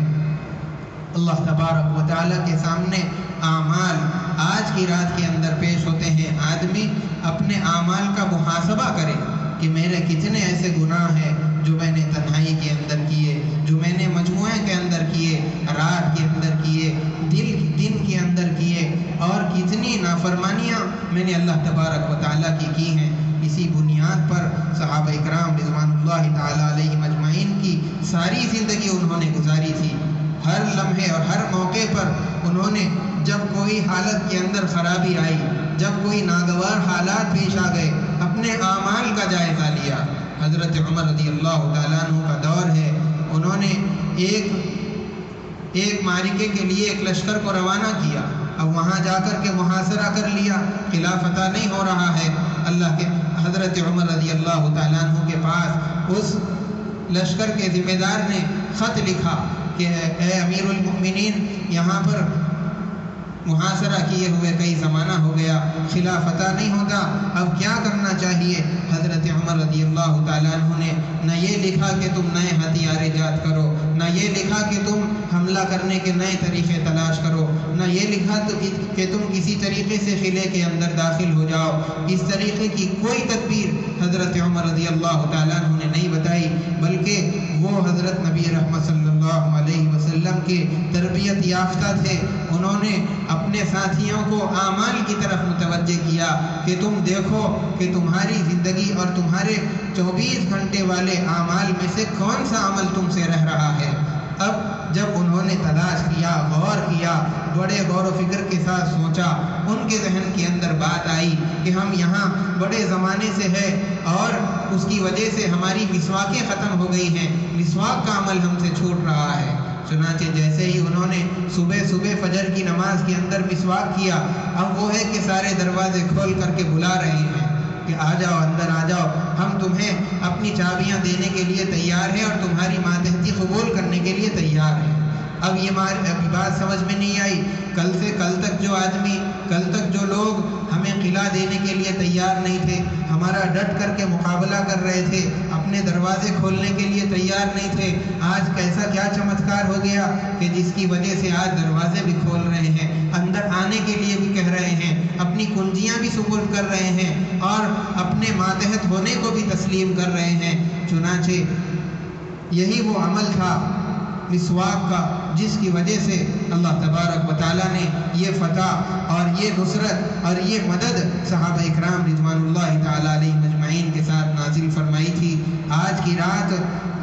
اللہ تبارک و تعالیٰ کے سامنے اعمال آج کی رات کے اندر پیش ہوتے ہیں۔ آدمی اپنے اعمال کا محاسبہ کرے کہ میرے کتنے ایسے گناہ ہیں جو میں نے تنہائی کے اندر کیے، جو میں نے مجموعے کے اندر کیے، رات کے اندر کیے، دن کے اندر کیے، اور کتنی نافرمانیاں میں نے اللہ تبارک و تعالیٰ کی ہیں۔ اسی بنیاد پر صحابہ اکرام رضوان اللہ تعالیٰ علیہم اجمعین کی ساری زندگی انہوں نے گزاری تھی۔ ہر لمحے اور ہر موقع پر انہوں نے جب کوئی حالت کے اندر خرابی آئی، جب کوئی ناگوار حالات پیش آ گئے، اپنے اعمال کا جائزہ لیا۔ حضرت عمر رضی اللہ تعالیٰ عنہ کا دور ہے، انہوں نے ایک معرکے کے لیے ایک لشکر کو روانہ کیا۔ اب وہاں جا کر کے محاصرہ کر لیا، قلعہ فتح نہیں ہو رہا ہے۔ اللہ کے حضرت عمر رضی اللہ تعالیٰ عنہ کے پاس اس لشکر کے ذمہ دار نے خط لکھا کہ اے امیر المؤمنین، یہاں پر محاصرہ کیے ہوئے کئی زمانہ ہو گیا، قلعہ فتح نہیں ہوتا، اب کیا کرنا چاہیے؟ حضرت عمر رضی اللہ تعالیٰ عنہ نے نہ یہ لکھا کہ تم نئے ہتھیار ایجاد کرو، نہ یہ لکھا کہ تم حملہ کرنے کے نئے طریقے تلاش کرو، نہ یہ لکھا کہ تم کسی طریقے سے قلعے کے اندر داخل ہو جاؤ۔ اس طریقے کی کوئی تدبیر حضرت عمر رضی اللہ تعالیٰ عنہ نے نہیں بتائی، بلکہ وہ حضرت نبی رحمت صلی اللہ علیہ وسلم کے تربیت یافتہ تھے۔ انہوں نے اپنے ساتھیوں کو اعمال کی طرف متوجہ کیا کہ تم دیکھو کہ تمہاری زندگی اور تمہارے 24 گھنٹے والے اعمال میں سے کون سا عمل تم سے رہ رہا ہے۔ اب جب انہوں نے تلاش کیا، غور کیا، بڑے غور و فکر کے ساتھ سوچا، ان کے ذہن کے اندر بات آئی کہ ہم یہاں بڑے زمانے سے ہیں اور اس کی وجہ سے ہماری مسواکیں ختم ہو گئی ہیں، مسواک کا عمل ہم سے چھوٹ رہا ہے۔ چنانچہ جیسے ہی انہوں نے صبح فجر کی نماز کے اندر مسواک کیا، اب وہ ہے کہ سارے دروازے کھول کر کے بلا رہے ہیں کہ آ جاؤ، اندر آ جاؤ، ہم تمہیں اپنی چابیاں دینے کے لیے تیار ہیں اور تمہاری ماتحتی قبول کرنے کے لیے تیار ہیں۔ اب یہ بات سمجھ میں نہیں آئی، کل تک جو لوگ ہمیں قلعہ دینے کے لیے تیار نہیں تھے، ہمارا ڈٹ کر کے مقابلہ کر رہے تھے، اپنے دروازے کھولنے کے لیے تیار نہیں تھے، آج کیسا کیا چمتکار ہو گیا کہ جس کی وجہ سے آج دروازے بھی کھول رہے ہیں، اندر آنے کے لیے بھی کہہ رہے ہیں، اپنی کنجیاں بھی سپرد کر رہے ہیں اور اپنے ماتحت ہونے کو بھی تسلیم کر رہے ہیں۔ چنانچہ یہی وہ عمل تھا مسواک کا جس کی وجہ سے اللہ تبارک و تعالیٰ نے یہ فتح اور یہ نصرت اور یہ مدد صحابہ اکرام رضوان اللہ تعالیٰ علیہ مجمعین کے ساتھ نازل فرمائی تھی۔ آج کی رات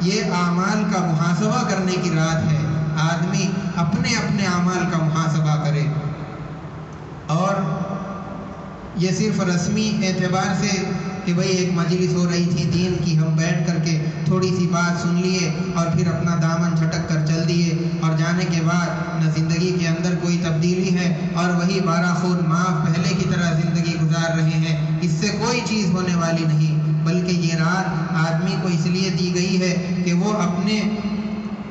یہ اعمال کا محاسبہ کرنے کی رات ہے، آدمی اپنے اعمال کا محاسبہ کرے، اور یہ صرف رسمی اعتبار سے کہ بھئی ایک مجلس ہو رہی تھی دین کی، ہم بیٹھ کر کے تھوڑی سی بات سن لیے اور پھر اپنا دامن جھٹک کر چل دیے، اور جانے کے بعد نہ زندگی کے اندر کوئی تبدیلی ہے اور وہی 12 خون معاف پہلے کی طرح زندگی گزار رہے ہیں، اس سے کوئی چیز ہونے والی نہیں۔ بلکہ یہ رات آدمی کو اس لیے دی گئی ہے کہ وہ اپنے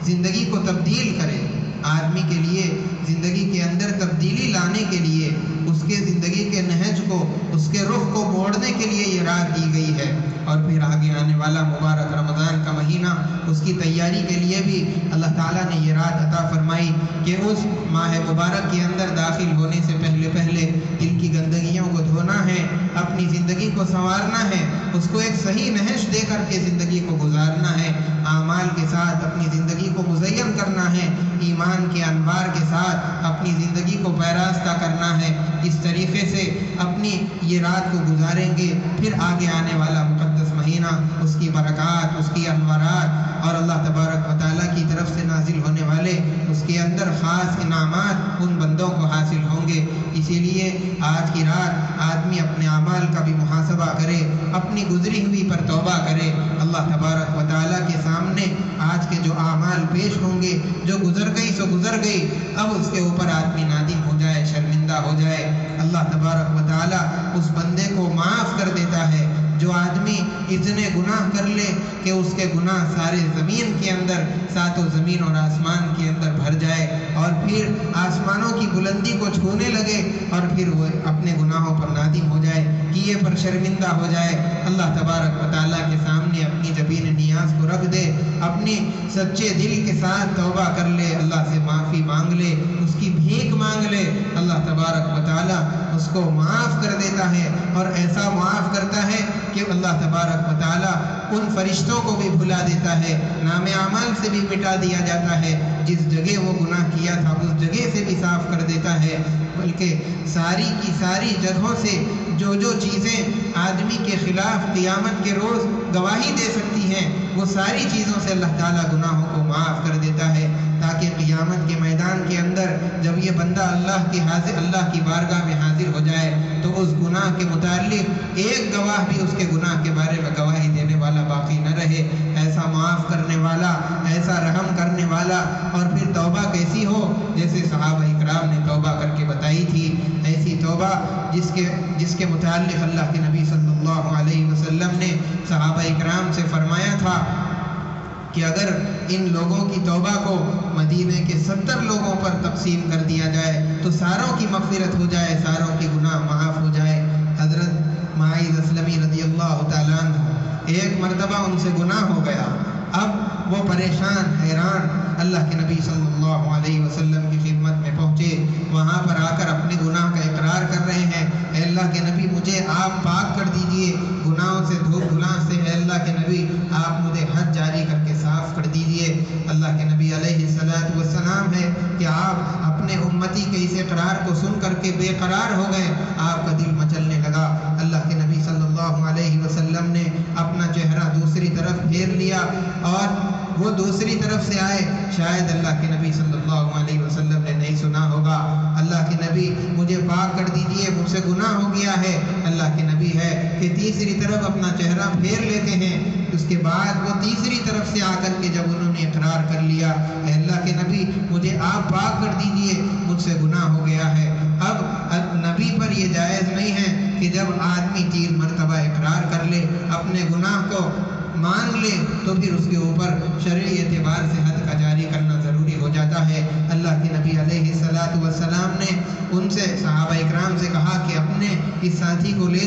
زندگی کو تبدیل کرے۔ آدمی کے لیے زندگی کے اندر تبدیلی لانے کے لیے، اس کے زندگی کے نہج کو، اس کے رخ کو موڑنے کے لیے یہ رات دی گئی ہے۔ اور پھر آگے آنے والا مبارک رمضان کا مہینہ، اس کی تیاری کے لیے بھی اللہ تعالیٰ نے یہ رات عطا فرمائی کہ اس ماہ مبارک کے اندر داخل ہونے سے پہلے دل کی گندگیوں کو دھونا ہے، اپنی زندگی کو سنوارنا ہے، اس کو ایک صحیح نہج دے کر کے زندگی کو گزارنا ہے، اعمال کے ساتھ اپنی زندگی کو مزین کرنا ہے، ایمان کے انوار کے ساتھ اپنی زندگی کو پیراستہ کرنا ہے۔ اس طریقے سے اپنی یہ رات کو گزاریں گے، پھر آگے آنے والا مقدس مہینہ، اس کی برکات، اس کی انوارات اور اللہ تبارک و تعالیٰ کی طرف سے نازل ہونے والے اس کے اندر خاص انعامات ان بندوں کو حاصل ہوں گے۔ اسی لیے آج کی رات آدمی اپنے اعمال کا بھی محاسبہ کرے، اپنی گزری ہوئی پر توبہ کرے، اللہ تبارک و تعالیٰ کے سامنے آج کے جو اعمال پیش ہوں گے، جو گزر گئی سو گزر گئی، اب اس کے اوپر آدمی نادم ہو جائے، شرمندہ ہو جائے۔ اللہ تبارک و تعالیٰ اس بندے کو معاف کر دیتا ہے جو آدمی اتنے گناہ کر لے کہ اس کے گناہ سارے زمین کے اندر، ساتوں زمین اور آسمان کے اندر بھر جائے، اور پھر آسمانوں کی بلندی کو چھونے لگے، اور پھر وہ اپنے گناہوں پر نادم ہو جائے، کیے پر شرمندہ ہو جائے، اللہ تبارک و تعالیٰ کے سامنے اپنی جبین نیاز کو رکھ دے، اپنی سچے دل کے ساتھ توبہ کر لے، اللہ سے معافی مانگ لے، اس کی بھیک مانگ لے، اللہ تبارک و تعالیٰ اس کو معاف کر دیتا ہے، اور ایسا معاف کرتا ہے کہ اللہ تبارک و تعالیٰ ان فرشتوں کو بھی بھلا دیتا ہے، نام اعمال سے بھی مٹا دیا جاتا ہے، جس جگہ وہ گناہ کیا تھا اس جگہ سے بھی صاف کر دیتا ہے، بلکہ ساری کی ساری جگہوں سے جو چیزیں آدمی کے خلاف قیامت کے روز گواہی دے سکتی ہیں، وہ ساری چیزوں سے اللہ تعالیٰ گناہوں کو معاف کر دیتا ہے، تاکہ قیامت کے میدان کے اندر جب یہ بندہ اللہ کی بارگاہ میں حاضر ہو جائے تو اس گناہ کے متعلق ایک گواہ بھی اس کے گناہ کے بارے میں گواہی دینے والا باقی نہ رہے، ایسا معاف کرنے والا، ایسا رحم کرنے والا، اور پھر توبہ کیسی ہو، جیسے صحابہ اکرام نے توبہ کر کے بتائی تھی، ایسی توبہ جس کے متعلق اللہ کے نبی صلی اللہ علیہ وسلم نے صحابہ اکرام سے فرمایا تھا کہ اگر ان لوگوں کی توبہ کو مدینے کے 70 لوگوں پر تقسیم کر دیا جائے تو ساروں کی مغفرت ہو جائے، ساروں کی گناہ معاف ہو جائے۔ حضرت معاذ اسلمی رضی اللہ تعالیٰ عنہ ایک مرتبہ ان سے گناہ ہو گیا، اب وہ پریشان حیران اللہ کے نبی صلی اللہ علیہ وسلم کی خدمت میں پہنچے، وہاں پر آ کر اپنے گناہ کا اقرار کر رہے ہیں، اے اللہ کے نبی مجھے آپ پاک کر دیجئے گناہوں سے، دھولا سے، اے اللہ کے نبی آپ مجھے حد جاری کر کے صاف کر دیجئے۔ اللہ کے نبی علیہ السلام ہے کہ آپ اپنے امتی کے اس اقرار کو سن کر کے بے قرار ہو گئے، آپ کا دل مچلنے لگا۔ اللہ کے نبی صلی اللہ علیہ وسلم نے اپنا چہرہ دوسری طرف پھیر لیا اور وہ دوسری طرف سے آئے، شاید اللہ کے نبی صلی اللہ علیہ وسلم نے نہیں سنا ہوگا، اللہ کے نبی مجھے پاک کر دیجئے مجھ سے گناہ ہو گیا ہے۔ اللہ کے نبی ہے کہ تیسری طرف اپنا چہرہ پھیر لیتے ہیں، اس کے بعد وہ تیسری طرف سے آ کر کے جب انہوں نے اقرار کر لیا، اے اللہ کے نبی مجھے آپ پاک کر دیجئے مجھ سے گناہ ہو گیا ہے، اب نبی پر یہ جائز نہیں ہے کہ جب آدمی 3 مرتبہ اقرار کر لے، اپنے گناہ کو مان لے تو پھر اس کے اوپر شرعی اعتبار سے حد کا جاری کرنا ضروری ہو جاتا ہے۔ اللہ کے نبی علیہ السلام نے ان سے صحابہ اکرام سے کہا کہ اپنے اس ساتھی کو لے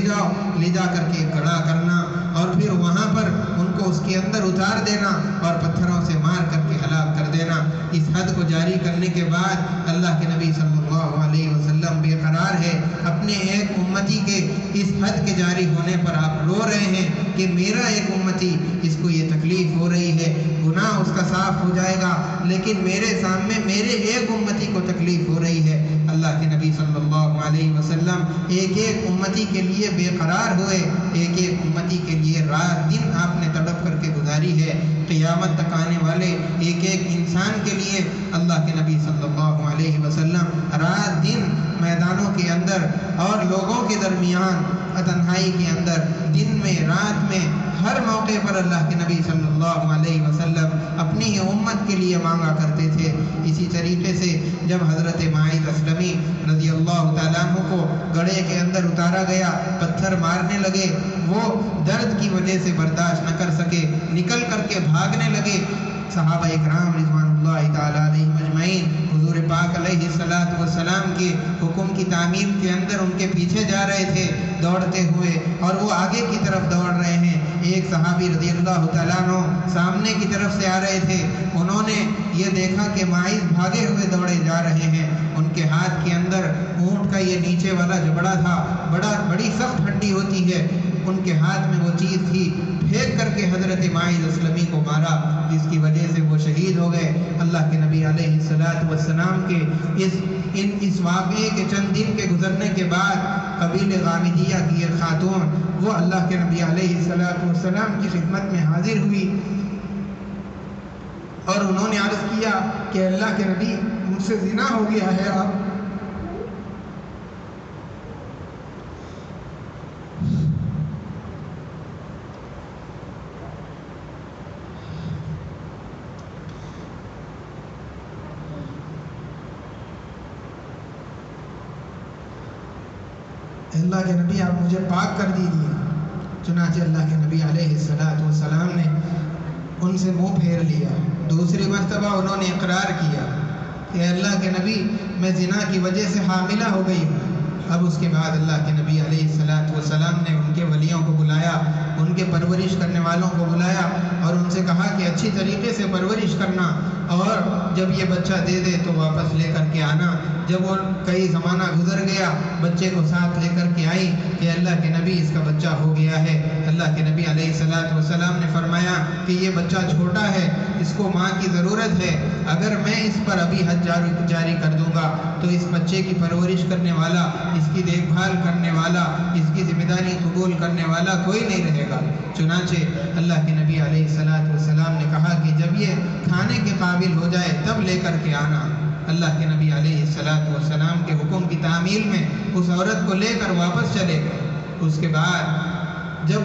جا کر کے کھڑا کرنا اور پھر وہاں پر ان کو اس کے اندر اتار دینا اور پتھروں سے مار کر کے ہلاک کر دینا۔ اس حد کو جاری کرنے کے بعد اللہ کے نبی صلی اللہ علیہ وسلم بے قرار ہے، اپنے ایک امتی کے اس حد کے جاری ہونے پر آپ رو رہے ہیں کہ میرا ایک امتی اس کو یہ تکلیف ہو رہی ہے، گناہ اس کا صاف ہو جائے گا لیکن میرے سامنے میرے ایک امتی کو تکلیف ہو رہی ہے۔ اللہ کے نبی صلی اللہ علیہ وسلم ایک امتی کے لیے بے قرار ہوئے، ایک امتی کے لیے رات دن آپ نے تڑپ کر کے گزاری ہے۔ قیامت تک آنے والے ایک انسان کے لیے اللہ کے نبی صلی اللہ علیہ وسلم رات دن میدانوں کے اندر اور لوگوں کے درمیان، تنہائی کے اندر، دن میں رات میں، ہر موقع پر اللہ کے نبی صلی اللہ علیہ وسلم اپنی ہی امت کے لیے مانگا کرتے تھے۔ اسی طریقے سے جب حضرت معاذ اسلمی رضی اللہ تعالیٰ عنہ کو گڑھے کے اندر اتارا گیا، پتھر مارنے لگے، وہ درد کی وجہ سے برداشت نہ کر سکے، نکل کر کے بھاگنے لگے۔ صحابہ اکرام رضوان اللہ تعالیٰ علیہم اجمعین حضور پاک علیہ السلام کے حکم کی تعمیل کے اندر ان کے پیچھے جا رہے تھے دوڑتے ہوئے، اور وہ آگے کی طرف دوڑ رہے ہیں۔ ایک صحابی رضی اللہ تعالیٰ عنہ سامنے کی طرف سے آ رہے تھے، انہوں نے یہ دیکھا کہ معاذ بھاگے ہوئے دوڑے جا رہے ہیں، ان کے ہاتھ کے اندر اونٹ کا یہ نیچے والا جبڑا تھا، بڑی سخت ہڈی ہوتی ہے، ان کے ہاتھ میں وہ چیز تھی، پھینک کر کے حضرت معاذ اسلمی کو مارا، جس کی وجہ سے وہ شہید ہو گئے۔ اللہ کے نبی علیہ السلام کے اس واقعے کے چند دن کے گزرنے کے بعد قبیل غامدیہ کی ایک خاتون وہ اللہ کے نبی علیہ السلام کی خدمت میں حاضر ہوئی اور انہوں نے عرض کیا کہ اللہ کے نبی مجھ سے زنا ہو گیا ہے۔ آپ اللہ کے نبی آپ مجھے پاک کر دیجیے۔ چنانچہ اللہ کے نبی علیہ السلام نے ان سے منہ پھیر لیا۔ دوسری مرتبہ انہوں نے اقرار کیا کہ اللہ کے نبی میں زنا کی وجہ سے حاملہ ہو گئی ہوں۔ اب اس کے بعد اللہ کے نبی علیہ السلام نے ان کے ولیوں کو بلایا، ان کے پرورش کرنے والوں کو بلایا اور ان سے کہا کہ اچھی طریقے سے پرورش کرنا، اور جب یہ بچہ دے دے تو واپس لے کر کے آنا۔ جب وہ کئی زمانہ گزر گیا، بچے کو ساتھ لے کر کے آئی کہ اللہ کے نبی اس کا بچہ ہو گیا ہے۔ اللہ کے نبی علیہ السلام نے فرمایا کہ یہ بچہ چھوٹا ہے، اس کو ماں کی ضرورت ہے، اگر میں اس پر ابھی حج جاری کر دوں گا تو اس بچے کی پرورش کرنے والا، اس کی دیکھ بھال کرنے والا، اس کی ذمہ داری قبول کرنے والا کوئی نہیں رہے گا۔ چنانچہ اللہ کے نبی علیہ السلام نے کہا کہ جب یہ کھانے کے قابل ہو جائے تب لے کر کے آنا۔ اللہ کے نبی علیہ السلام کے حکم کی تعمیل میں اس عورت کو لے کر واپس چلے گئے۔ اس کے بعد جب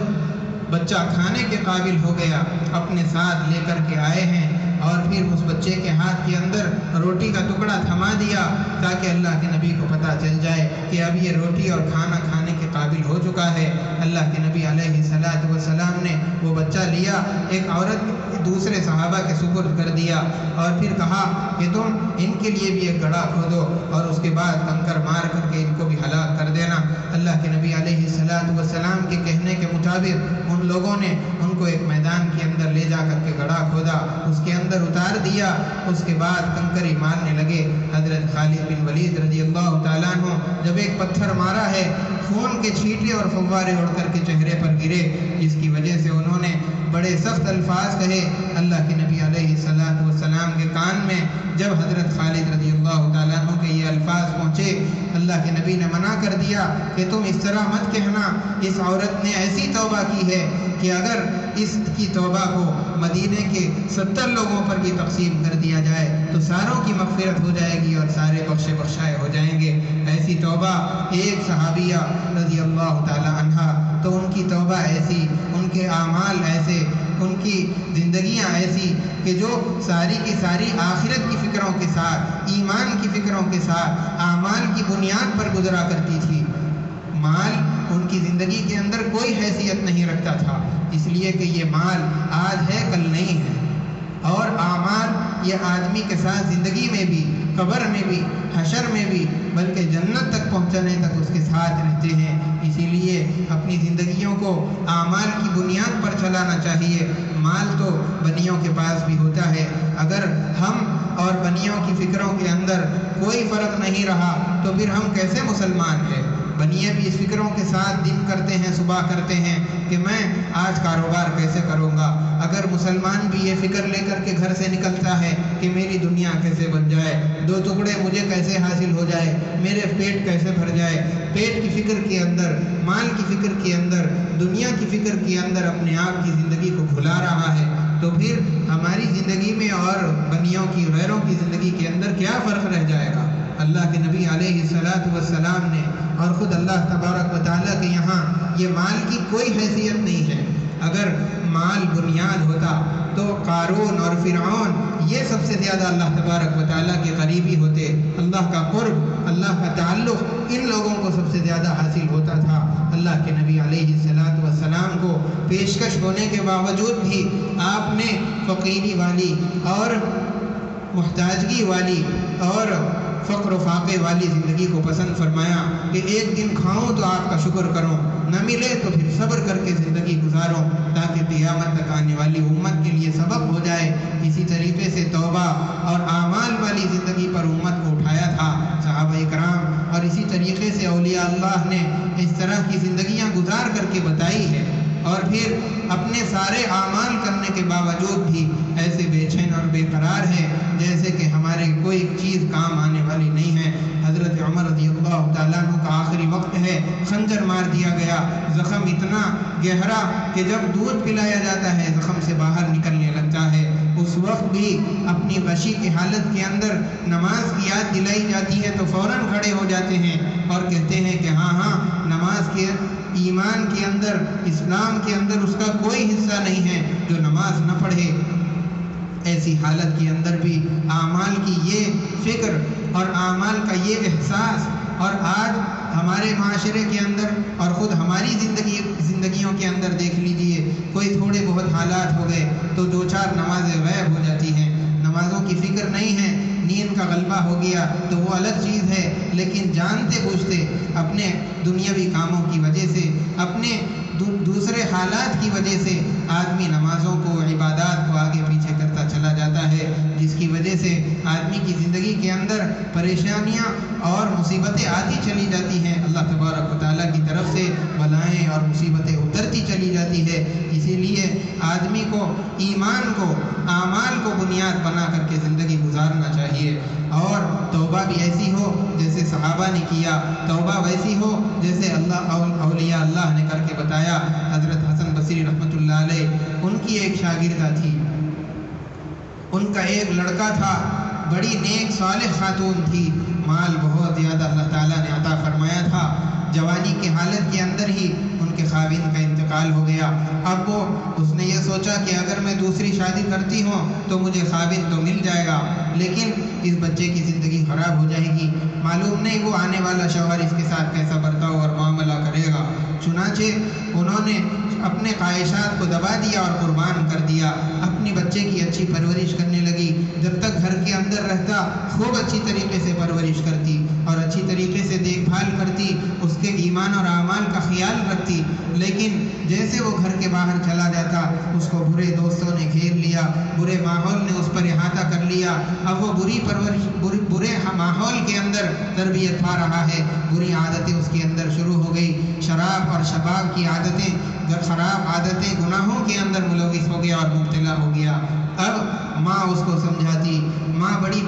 بچہ کھانے کے قابل ہو گیا، اپنے ساتھ لے کر کے آئے ہیں اور پھر اس بچے کے ہاتھ کے اندر روٹی کا ٹکڑا تھما دیا تاکہ اللہ کے نبی کو پتہ چل جائے کہ اب یہ روٹی اور کھانا کھانے کے قابل ہو چکا ہے۔ اللہ کے نبی علیہ السلام نے وہ بچہ لیا، ایک عورت دوسرے صحابہ کے سپرد کر دیا اور پھر کہا کہ تم ان کے لیے بھی ایک گڑھا کھودو اور اس کے بعد کنکر مار کر کے ان کو بھی ہلاک کر دینا۔ اللہ کے نبی علیہ السلام کے کہنے کے مطابق ان لوگوں نے ان کو ایک میدان کے اندر لے جا کر کے گڑھا کھودا، اس کے اندر اتار دیا، اس کے بعد کنکری مارنے لگے۔ حضرت خالد بن ولید رضی اللہ تعالیٰ عنہ جب ایک پتھر مارا ہے، خون کے چھینٹے اور فوارے اڑ کر کے چہرے پر گرے، جس کی وجہ سے انہوں نے بڑے سخت الفاظ کہے۔ اللہ کے نبی علیہ السلام کے کان میں جب حضرت خالد رضی اللہ تعالیٰ عنہ کے یہ الفاظ پہنچے، اللہ کے نبی نے منع کر دیا کہ تم اس طرح مت کہنا، اس عورت نے ایسی توبہ کی ہے کہ اگر اس کی توبہ کو مدینے کے 70 لوگوں پر بھی تقسیم کر دیا جائے تو ساروں کی مغفرت ہو جائے گی اور سارے بخشے بخشائے ہو جائیں گے۔ ایسی توبہ ایک صحابیہ رضی اللہ تعالیٰ عنہ، تو ان کی توبہ ایسی، ان کے اعمال ایسے، ان کی زندگیاں ایسی کہ جو ساری کی ساری آخرت کی فکروں کے ساتھ، ایمان کی فکروں کے ساتھ، اعمال کی بنیاد پر گزرا کرتی تھی۔ مال ان کی زندگی کے اندر کوئی حیثیت نہیں رکھتا تھا، اس لیے کہ یہ مال آج ہے کل نہیں ہے، اور اعمال یہ آدمی کے ساتھ زندگی میں بھی، قبر میں بھی، حشر میں بھی، بلکہ جنت تک پہنچانے تک اس کے ساتھ رہتے ہیں۔ اسی لیے اپنی زندگیوں کو اعمال کی بنیاد پر چلانا چاہیے۔ مال تو بنیوں کے پاس بھی ہوتا ہے، اگر ہم اور بنیوں کی فکروں کے اندر کوئی فرق نہیں رہا تو پھر ہم کیسے مسلمان ہیں؟ بنیے بھی اس فکروں کے ساتھ دن کرتے ہیں، صبح کرتے ہیں کہ میں آج کاروبار کیسے کروں گا۔ اگر مسلمان بھی یہ فکر لے کر کے گھر سے نکلتا ہے کہ میری دنیا کیسے بن جائے، 2 ٹکڑے مجھے کیسے حاصل ہو جائے، میرے پیٹ کیسے بھر جائے، پیٹ کی فکر کے اندر، مال کی فکر کے اندر، دنیا کی فکر کے اندر اپنے آپ کی زندگی کو بھلا رہا ہے، تو پھر ہماری زندگی میں اور بنیوں کی، غیروں کی زندگی کے اندر کیا فرق رہ جائے گا؟ اللہ کے نبی علیہ السلام نے اور خود اللہ تبارک و تعالیٰ کے یہاں یہ مال کی کوئی حیثیت نہیں ہے۔ اگر مال بنیاد ہوتا تو قارون اور فرعون یہ سب سے زیادہ اللہ تبارک و تعالیٰ کے قریبی ہوتے، اللہ کا قرب، اللہ کا تعلق ان لوگوں کو سب سے زیادہ حاصل ہوتا تھا۔ اللہ کے نبی علیہ السلام کو پیشکش ہونے کے باوجود بھی آپ نے فقیری والی اور محتاجگی والی اور فقر و فاقے والی زندگی کو پسند فرمایا کہ ایک دن کھاؤں تو آپ کا شکر کروں، نہ ملے تو پھر صبر کر کے زندگی گزاروں تاکہ قیامت تک آنے والی امت کے لیے سبق ہو جائے۔ اسی طریقے سے توبہ اور اعمال والی زندگی پر امت کو اٹھایا تھا صحابہ کرام، اور اسی طریقے سے اولیاء اللہ نے اس طرح کی زندگیاں گزار کر کے بتائی ہے، اور پھر اپنے سارے اعمال کرنے کے باوجود بھی ایسے بے چین اور بے قرار ہیں جیسے کہ ہمارے کوئی چیز کام آنے والی نہیں ہے۔ حضرت عمر رضی اللہ تعالیٰ عنہ کا آخری وقت ہے، خنجر مار دیا گیا، زخم اتنا گہرا کہ جب دودھ پلایا جاتا ہے زخم سے باہر نکلنے لگتا ہے۔ اس وقت بھی اپنی غشی کی حالت کے اندر نماز کی یاد دلائی جاتی ہے تو فوراً کھڑے ہو جاتے ہیں اور کہتے ہیں کہ ہاں نماز کے ایمان کے اندر، اسلام کے اندر اس کا کوئی حصہ نہیں ہے جو نماز نہ پڑھے۔ ایسی حالت کے اندر بھی اعمال کی یہ فکر اور اعمال کا یہ احساس اور آج ہمارے معاشرے کے اندر اور خود ہماری زندگیوں کے اندر دیکھ لیجئے، کوئی تھوڑے بہت حالات ہو گئے تو 2-4 نمازیں غائب ہو جاتی ہیں، نمازوں کی فکر نہیں ہے، نیند کا غلبہ ہو گیا تو وہ الگ چیز ہے، لیکن جانتے بوجھتے اپنے دنیاوی کاموں کی وجہ سے، اپنے دوسرے حالات کی وجہ سے آدمی نمازوں کو، عبادات کو آگے پیچھے کرتا چلا جاتا ہے، جس کی وجہ سے آدمی کی زندگی کے اندر پریشانیاں اور مصیبتیں آتی چلی جاتی ہیں، اللہ تبارک و تعالیٰ کی طرف سے بلائیں اور مصیبتیں اترتی چلی جاتی ہے۔ اسی لیے آدمی کو ایمان کو، اعمال کو بنیاد بنا کر کے زندگی گزارنا چاہیے، اور توبہ بھی ایسی ہو جیسے صحابہ نے کیا، توبہ ویسی ہو جیسے اولیاء اللہ نے کر کے بتایا۔ حضرت حسن بصری رحمۃ اللہ علیہ، ان کی ایک شاگردہ تھی، ان کا ایک لڑکا تھا، بڑی نیک صالح خاتون تھی، مال بہت زیادہ اللہ تعالیٰ نے عطا فرمایا تھا، جوانی کی حالت کے اندر ہی ان کے خاوند کا انتقال ہو گیا۔ اب اس نے یہ سوچا کہ اگر میں دوسری شادی کرتی ہوں تو مجھے خاوند تو مل جائے گا، لیکن اس بچے کی زندگی خراب ہو جائے گی، معلوم نہیں وہ آنے والا شوہر اس کے ساتھ کیسا برتاؤ اور معاملہ کرے گا۔ چنانچہ انہوں نے اپنے خواہشات کو دبا دیا اور قربان کر دیا، اپنی بچے کی اچھی پرورش کرنے لگی، جب تک گھر کے اندر رہتا خوب اچھی طریقے سے پرورش کرتی اور اچھی طریقے سے دیکھ بھال کرتی، اس کے ایمان اور اعمال کا خیال رکھتی، لیکن جیسے وہ گھر کے باہر چلا جاتا اس کو برے دوستوں نے گھیر لیا، برے ماحول نے اس پر احاطہ کر لیا، اب وہ برے ماحول کے اندر تربیت پا رہا ہے، بری عادتیں اس کے اندر شروع ہو گئی، شراب اور شباب کی عادتیں، خراب عادتیں، گناہوں کے اندر ملوث ہو گیا اور مبتلا ہو گیا۔ اب ماں اس کو سمجھاتی، ماں بڑی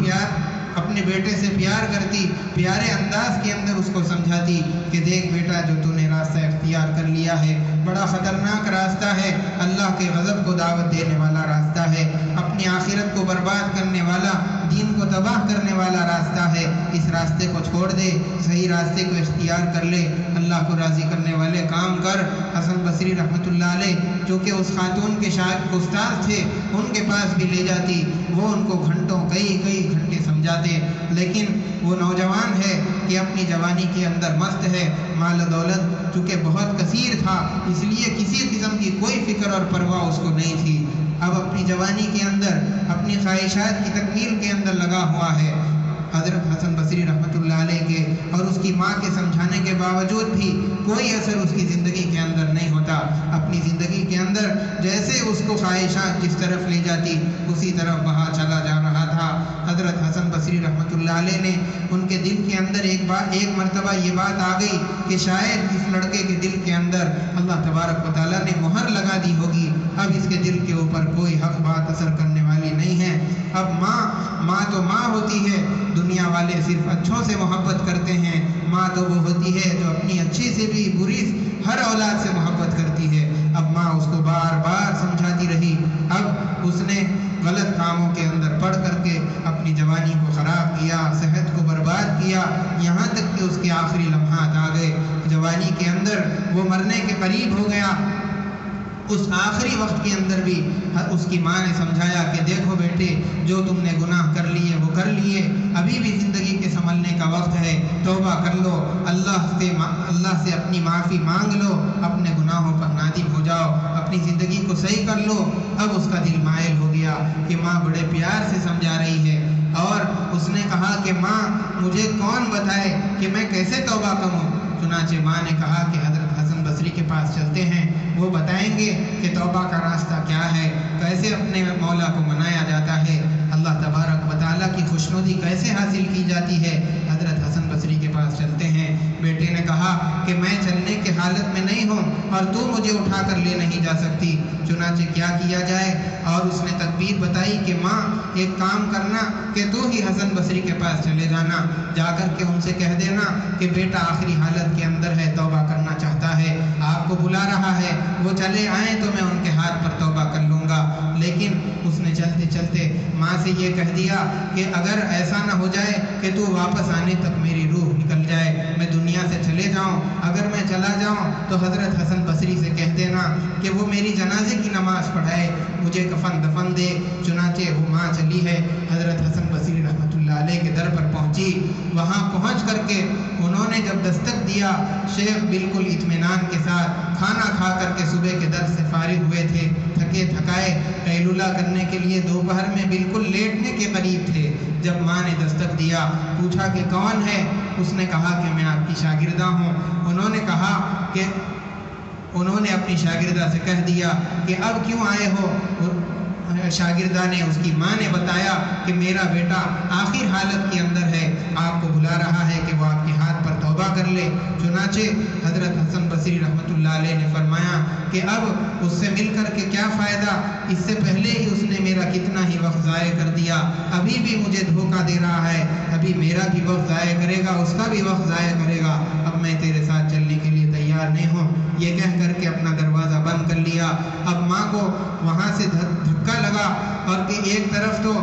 اپنے بیٹے سے پیار کرتی، پیارے انداز کے اندر اس کو سمجھاتی کہ دیکھ بیٹا، جو تو نے راستہ اختیار کر لیا ہے بڑا خطرناک راستہ ہے، اللہ کے غضب کو دعوت دینے والا راستہ ہے، اپنی آخرت کو برباد کرنے والا، دین کو تباہ کرنے والا راستہ ہے، اس راستے کو چھوڑ دے، صحیح راستے کو اختیار کر لے، اللہ کو راضی کرنے والے کام کر۔ حسن بصری رحمۃ اللہ علیہ جو کہ اس خاتون کے استاد تھے، ان کے پاس بھی لے جاتی، وہ ان کو گھنٹوں، کئی گھنٹے سمجھاتے، لیکن وہ نوجوان ہے کہ اپنی جوانی کے اندر مست ہے، مال و دولت چونکہ بہت کثیر تھا، اس لیے کسی قسم کی کوئی فکر اور پرواہ اس کو نہیں تھی، اب اپنی جوانی کے اندر اپنی خواہشات کی تکمیل کے اندر لگا ہوا ہے۔ حضرت حسن بصری رحمۃ اللہ علیہ کے اور اس کی ماں کے سمجھانے کے باوجود بھی کوئی اثر اس کی زندگی کے اندر نہیں ہوتا، اپنی زندگی کے اندر جیسے اس کو خواہشات جس طرف لے جاتی اسی طرف وہاں چلا جا رہا تھا۔ حضرت حسن بصری رحمۃ اللہ علیہ نے ان کے دل کے اندر ایک مرتبہ یہ بات آ گئی کہ شاید اس لڑکے کے دل کے اندر اللہ تبارک و تعالیٰ نے مہر لگا دی ہوگی، اب اس کے دل کے اوپر کوئی حق بات اثر کرنے والی نہیں ہے۔ اب ماں تو ماں ہوتی ہے، دنیا والے صرف اچھوں سے محبت کرتے ہیں، ماں تو وہ ہوتی ہے جو اپنی اچھی سے بھی بری ہر اولاد سے محبت کرتی ہے۔ اب ماں اس کو بار بار سمجھاتی رہی، اب اس نے غلط کاموں کے اندر پڑ کر کے اپنی جوانی کو خراب کیا، صحت کو برباد کیا، یہاں تک کہ اس کے آخری لمحات آ گئے، جوانی کے اندر وہ مرنے کے قریب ہو گیا۔ اس آخری وقت کے اندر بھی اس کی ماں نے سمجھایا کہ دیکھو بیٹے، جو تم نے گناہ کر لیے وہ کر لیے، ابھی بھی زندگی کے سنبھلنے کا وقت ہے، توبہ کر لو، اللہ سے اپنی معافی مانگ لو، اپنے گناہوں پر نادم ہو جاؤ، اپنی زندگی کو صحیح کر لو۔ اب اس کا دل مائل ہو گیا کہ ماں بڑے پیار سے سمجھا رہی ہے، اور اس نے کہا کہ ماں مجھے کون بتائے کہ میں کیسے توبہ کروں۔ چنانچہ ماں نے کہا کہ حضرت حسن بصری کے پاس چلتے ہیں، وہ بتائیں گے کہ توبہ کا راستہ کیا ہے، کیسے اپنے مولا کو منایا جاتا ہے، اللہ تبارک و تعالیٰ کی خوشنودی کیسے حاصل کی جاتی ہے۔ حضرت حسن بصری کے پاس چلتے ہیں، بیٹے نے کہا کہ میں چلنے کی حالت میں نہیں ہوں اور تو مجھے اٹھا کر لے نہیں جا سکتی، چنانچہ کیا کیا جائے، اور اس نے تدبیر بتائی کہ ماں ایک کام کرنا کہ تو ہی حسن بصری کے پاس چلے جانا، جا کر کے ان سے کہہ دینا کہ بیٹا آخری حالت کے اندر ہے، توبہ کرنا چاہتا ہے، آپ کو بلا رہا ہے، وہ چلے آئیں تو میں ان کے ہاتھ پر توبہ کر لوں گا۔ لیکن اس نے چلتے چلتے ماں سے یہ کہہ دیا کہ اگر ایسا نہ ہو جائے کہ تو واپس آنے تک میری روح نکل جائے، میں دنیا سے چلے جاؤں، اگر میں چلا جاؤں تو حضرت حسن بصری سے کہہ دینا کہ وہ میری جنازے کی نماز پڑھائے، مجھے کفن دفن دے۔ چنانچہ وہ ماں چلی ہے، حضرت حسن بصری رحمۃ اللہ علیہ کے در پر پہنچی۔ وہاں پہنچ کر کے انہوں نے جب دستک دیا، شیخ بالکل اطمینان کے ساتھ کھانا کھا کر کے صبح کے درس سے فارغ ہوئے تھے، تھکے تھکائے قیلولہ کرنے کے لیے دوپہر میں بالکل لیٹنے کے قریب تھے۔ جب ماں نے دستک دیا، پوچھا کہ کون ہے؟ اس نے کہا کہ میں آپ کی شاگردہ ہوں۔ انہوں نے اپنی شاگردہ سے کہہ دیا کہ اب کیوں آئے ہو؟ شاگردہ نے، اس کی ماں نے بتایا کہ میرا بیٹا آخر حالت کے اندر ہے، آپ کو بلا رہا ہے کہ وہ آپ کے ہاتھ پر توبہ کر لے۔ چنانچہ حضرت حسن بصری رحمۃ اللہ علیہ نے فرمایا کہ اب اس سے مل کر کے کیا فائدہ، اس سے پہلے ہی اس نے میرا کتنا ہی وقت ضائع کر دیا، ابھی بھی مجھے دھوکہ دے رہا ہے، ابھی میرا بھی وقت ضائع کرے گا، اس کا بھی وقت ضائع کرے گا، اب میں تیرے ساتھ چلنے کے لیے تیار نہیں ہوں۔ یہ کہہ کر کے اپنا دروازہ بند کر لیا۔ اب ماں کو وہاں سے دھکا لگا اور کہ ایک طرف تو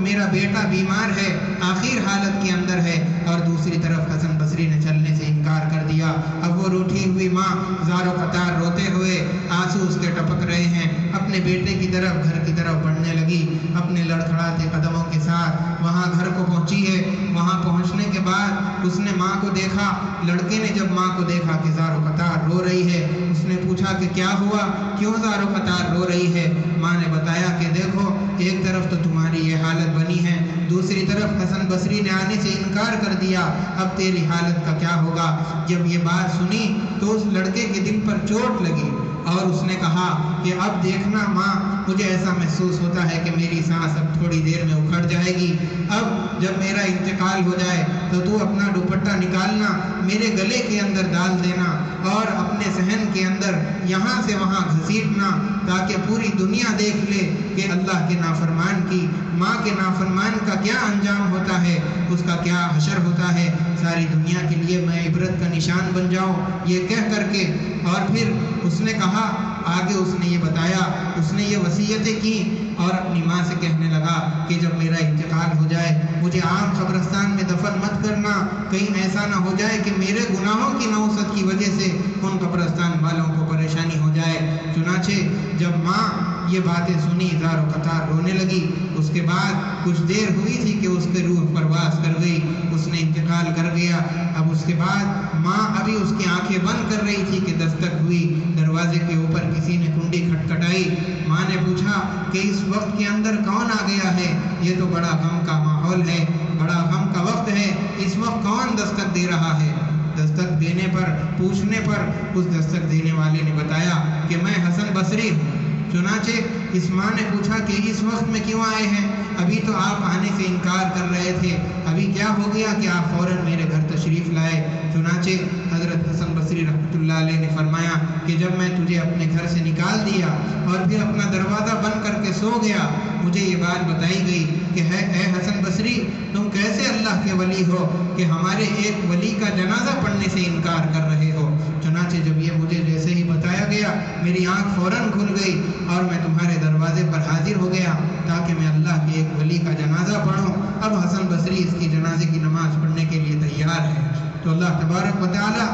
میرا بیٹا بیمار ہے، آخر حالت کے اندر ہے، اور دوسری طرف حسن بصری نے چلنے سے انکار کر دیا۔ اب وہ روٹھی ہوئی ماں زار و قطار روتے ہوئے، آنسو اس کے ٹپک رہے ہیں، اپنے بیٹے کی طرف، گھر کی طرف بڑھنے لگی اپنے لڑکھڑاتے قدموں کے ساتھ۔ وہاں گھر کو پہنچی ہے، وہاں پہنچنے کے بعد اس نے ماں کو دیکھا۔ لڑکے نے جب ماں کو دیکھا کہ زار و قطار رو رہی ہے، اس نے پوچھا کہ کیا ہوا، کیوں زار و قطار رو رہی ہے؟ ماں نے بتایا کہ دیکھو، ایک طرف تو تمہاری یہ حالت بنی ہے، دوسری طرف حسن بصری نے آنے سے انکار کر دیا، اب تیری حالت کا کیا ہوگا؟ جب یہ بات سنی تو اس لڑکے کے دل پر چوٹ لگی اور اس نے کہا کہ اب دیکھنا ماں، مجھے ایسا محسوس ہوتا ہے کہ میری سانس اب تھوڑی دیر میں اکھڑ جائے گی، اب جب میرا انتقال ہو جائے تو اپنا دوپٹہ نکالنا، میرے گلے کے اندر ڈال دینا اور اپنے صحن کے اندر یہاں سے وہاں گھسیٹنا، تاکہ پوری دنیا دیکھ لے کہ اللہ کے نافرمان کی، ماں کے نافرمان کا کیا انجام ہوتا ہے، اس کا کیا حشر ہوتا ہے، ساری دنیا کے لیے میں عبرت کا نشان بن جاؤں۔ یہ کہہ کر کے اور پھر اس نے کہا، آگے اس نے یہ بتایا، اس نے یہ وصیتیں کی اور اپنی ماں سے کہنے لگا کہ جب میرا انتقال ہو جائے مجھے عام قبرستان میں دفن مت کرنا، کہیں ایسا نہ ہو جائے کہ میرے گناہوں کی نوست کی وجہ سے ان قبرستان والوں کو پریشانی ہو جائے۔ چنانچہ جب ماں یہ باتیں سنی، زار و قطار رونے لگی۔ اس کے بعد کچھ دیر ہوئی تھی کہ اس کی روح پرواز کر گئی، اس نے انتقال کر گیا۔ اب اس کے بعد ماں ابھی اس کی آنکھیں بند کر رہی تھی کہ دستک ہوئی، دروازے کے اوپر کسی نے کنڈی کھٹکھٹائی۔ ماں نے پوچھا کہ اس وقت کے اندر کون آ گیا ہے؟ یہ تو بڑا غم کا ماحول ہے، بڑا غم کا وقت ہے، اس وقت کون دستک دے رہا ہے؟ دستک دینے پر، پوچھنے پر اس دستک دینے والے نے بتایا کہ میں حسن بصری ہوں۔ چنانچہ اس ماں نے پوچھا کہ اس وقت میں کیوں آئے ہیں؟ ابھی تو آپ آنے سے انکار کر رہے تھے، ابھی کیا ہو گیا کہ آپ فوراً میرے گھر تشریف لائے؟ چنانچہ حضرت حسن بصری رحمۃ اللہ علیہ نے فرمایا کہ جب میں تجھے اپنے گھر سے نکال دیا اور پھر اپنا دروازہ بند کر کے سو گیا، مجھے یہ بات بتائی گئی کہ اے حسن بصری، تم کیسے اللہ کے ولی ہو کہ ہمارے ایک ولی کا جنازہ پڑھنے سے انکار کر رہے ہو؟ چنانچہ جب یہ مجھے جیسے ہی بتایا گیا، میری آنکھ فوراً کھل گئی اور میں تمہارے دروازے پر حاضر ہو گیا تاکہ میں اللہ کے ایک ولی کا جنازہ پڑھوں۔ اب حسن بصری اس کی جنازے کی نماز پڑھنے کے لیے تیار ہے۔ تو اللہ تبارک و تعالی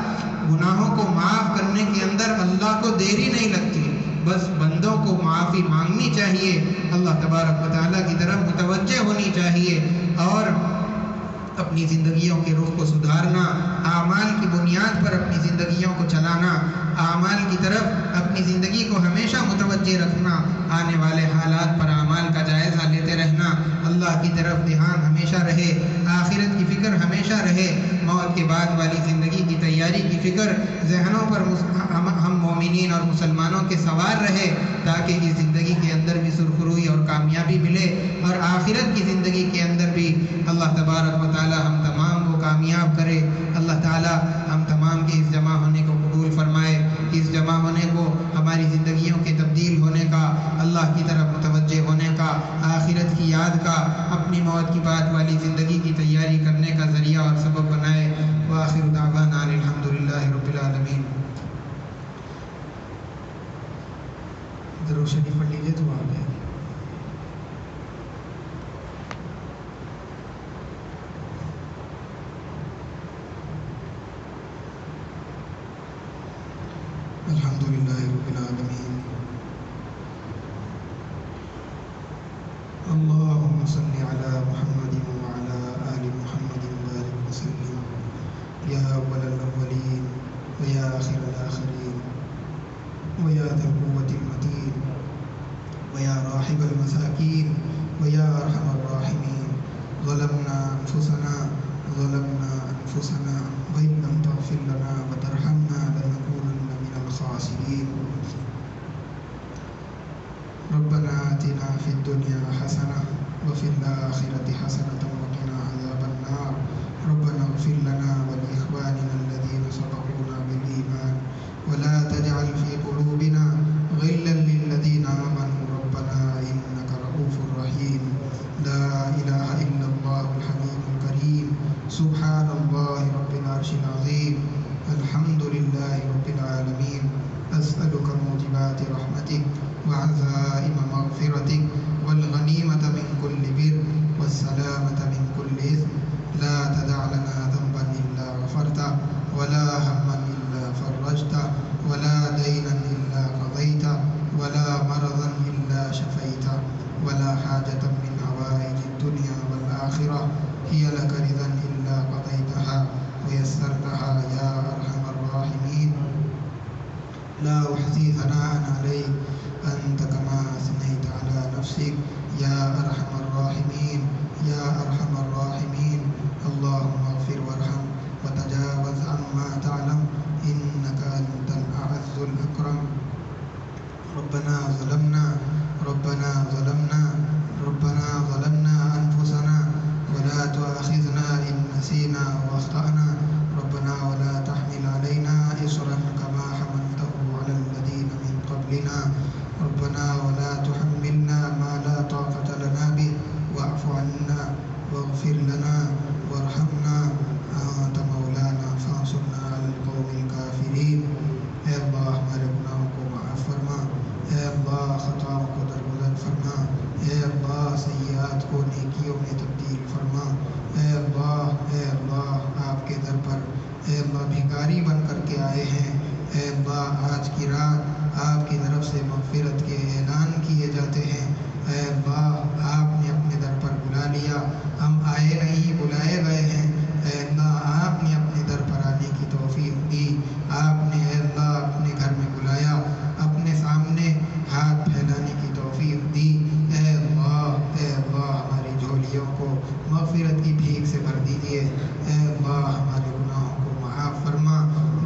گناہوں کو معاف کرنے کے اندر اللہ کو دیری نہیں لگتی، بس بندوں کو معافی مانگنی چاہیے، اللہ تبارک و تعالیٰ کی طرف متوجہ ہونی چاہیے اور اپنی زندگیوں کے رخ کو سدھارنا، اعمال کی بنیاد پر اپنی زندگیوں کو چلانا، اعمال کی طرف اپنی زندگی کو ہمیشہ متوجہ رکھنا، آنے والے حالات پر اعمال کا جائزہ لیتے رہنا، اللہ کی طرف دھیان ہمیشہ رہے، آخرت کی فکر ہمیشہ رہے، موت کے بعد والی زندگی کی تیاری کی فکر ذہنوں پر ہم مومنین اور مسلمانوں کے سوار رہے، تاکہ اس زندگی کے اندر بھی سرخروئی اور کامیابی ملے اور آخرت کی زندگی کے اندر بھی اللہ تبارک و تعالی ہم تمام کو کامیاب کرے۔ اللہ تعالی ہم تمام کے اس جمع ہونے کو قبول فرمائے، اس جمع ہونے کو ہماری زندگیوں کے تبدیل ہونے کا، اللہ کی طرف متوجہ ہونے کا، آخرت کی یاد کا، اپنی موت کی بعد والی زندگی کی تیاری کرنے کا ذریعہ اور سبب بنائے۔ وآخر دعوانا الحمدللہ رب العالمین۔ درود شریف پڑھ لیجیے تو آپ ہے۔ الحمدللہ رب العالمین، اللہم صلی علی محمد وعلی آل ويا ذا القوة المتين ويا راحم المساكين ويا أرحم الراحمين. ظلمنا أنفسنا وإن لم تغفر لنا وترحمنا لنكونن من الخاسرين. ربنا آتنا في الدنيا حسنة وفي الآخرة حسنة وقنا عذاب النار. ربنا اغفر لنا ولإخواننا الذين سبقونا بالإيمان ولا تجعل في قلوبنا غلا للذين آمنوا ربنا إنك رؤوف رحيم. لا إله إلا الله الحليم الكريم. سبحان الله رب العرش العظيم. الحمد لله رب العالمين. أسألك موجبات رحمتك وعزائم مغفرتك والغنيمة من كل بر والسلامة من كل إثم. لا تدع لنا ذنبا إلا غفرته ولا هما إلا فرجته ولا دينا إلا قضيته ولا مرضا إلا شفيته ولا حاجة من حوائج الدنيا والآخرة هي لك رضا إلا قضيتها ويسرتها يا أرحم الراحمين. لا أحصي ثناء عليك أنت كما أثنيت على نفسك يا أرحم الراحمين يا أرحم الراحمين. اللهم اغفر وارحم وتجاوز عما تعلم إنك أنت الأعز الأكرم. ربنا ظلمنا أنفسنا ولا تؤاخذنا إن نسينا وأخطأنا. ربنا ولا تحمل علينا إصرا كما حملته على الذين من قبلنا. ربنا ولا تحملنا ما لا طاقة لنا به واعف عنا واغفر لنا وارحمنا أنت مولانا فانصرنا على القوم الكافرين. اے اللہ ہمارے گناہوں کو معاف فرما. اے اللہ خطاؤں کو درگزر فرما. اے اللہ سیئات کو نیکیوں میں تبدیل فرما. اے اللہ آپ کے در پر اے اللہ بھکاری بن کر کے آئے ہیں. اے اللہ آج کی رات آپ کی طرف سے مغفرت کے اعلان کیے جاتے ہیں. اے اللہ آپ نے اپنے در پر بلا لیا. ہم آئے نہیں بلائے گئے ہیں. اے اللہ آپ نے اپنے در پر آنے کی توفیق دی. آپ نے اے اللہ اپنے گھر میں بلایا. اپنے سامنے ہاتھ پھیلانے کی توفیق دی. اے اللہ ہماری جھولیوں کو مغفرت کی بھیک سے بھر دیجیے. اے اللہ ہمارے گناہوں کو معاف فرما.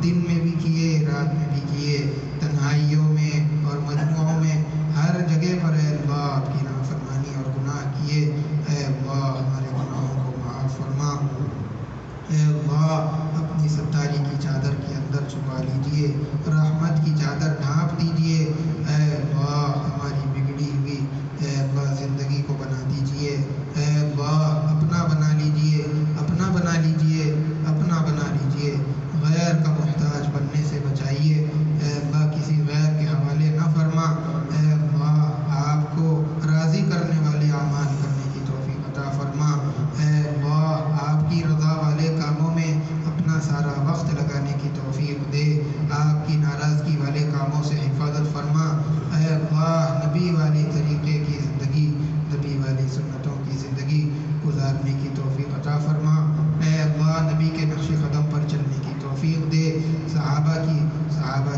دن میں بھی کیے رات میں بھی کیے تنہائیوں میں اور مجموعوں میں ہر جگہ پر اے اللہ آپ کی نافرمانی اور گناہ کیے. اے اللہ ہمارے گناہوں کو معاف فرما. اے اللہ اپنی ستاری کی چادر کے اندر چھپا لیجیے. رحمت کی چادر ڈھانپ دیجیے. اے اللہ ہماری بگڑی ہوئی اے اللہ زندگی کو بنا دیجیے. اے اللہ اپنا بنا لیجیے. غیر کا محتاج بننے سے بچائیے. اے اللہ کسی غیر کے حوالے نہ فرما. اے اللہ آپ کو راضی کرنے والے اعمال کرنے کی توفیق عطا فرما. اے اللہ آپ کی رضا والے کاموں میں اپنا سارا وقت لگانے کی توفیق دے. آپ کی ناراضگی والے کاموں سے حفاظت فرما. اے اللہ نبی والی طریقے کی زندگی نبی والی سنتوں کی زندگی گزارنے کی توفیق عطا فرما. اے اللہ نبی کے نقش قدم پر چلنے کی توفیق دے. صحابہ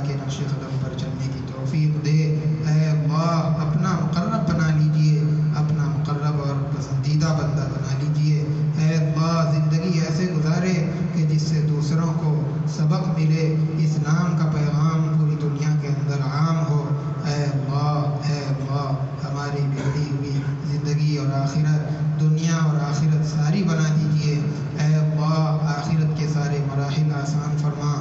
کے نقش قدم پر چلنے کی توفیق دے. اے اللہ اپنا مقرب بنا لیجیے. اپنا مقرب اور پسندیدہ بندہ بنا لیجیے. اے اللہ زندگی ایسے گزارے کہ جس سے دوسروں کو سبق ملے. اسلام کا پیغام پوری دنیا کے اندر عام ہو. اے اللہ ہماری بگڑی ہوئی زندگی اور آخرت دنیا اور آخرت ساری بنا دیجیے. اے اللہ آخرت کے سارے مراحل آسان فرما.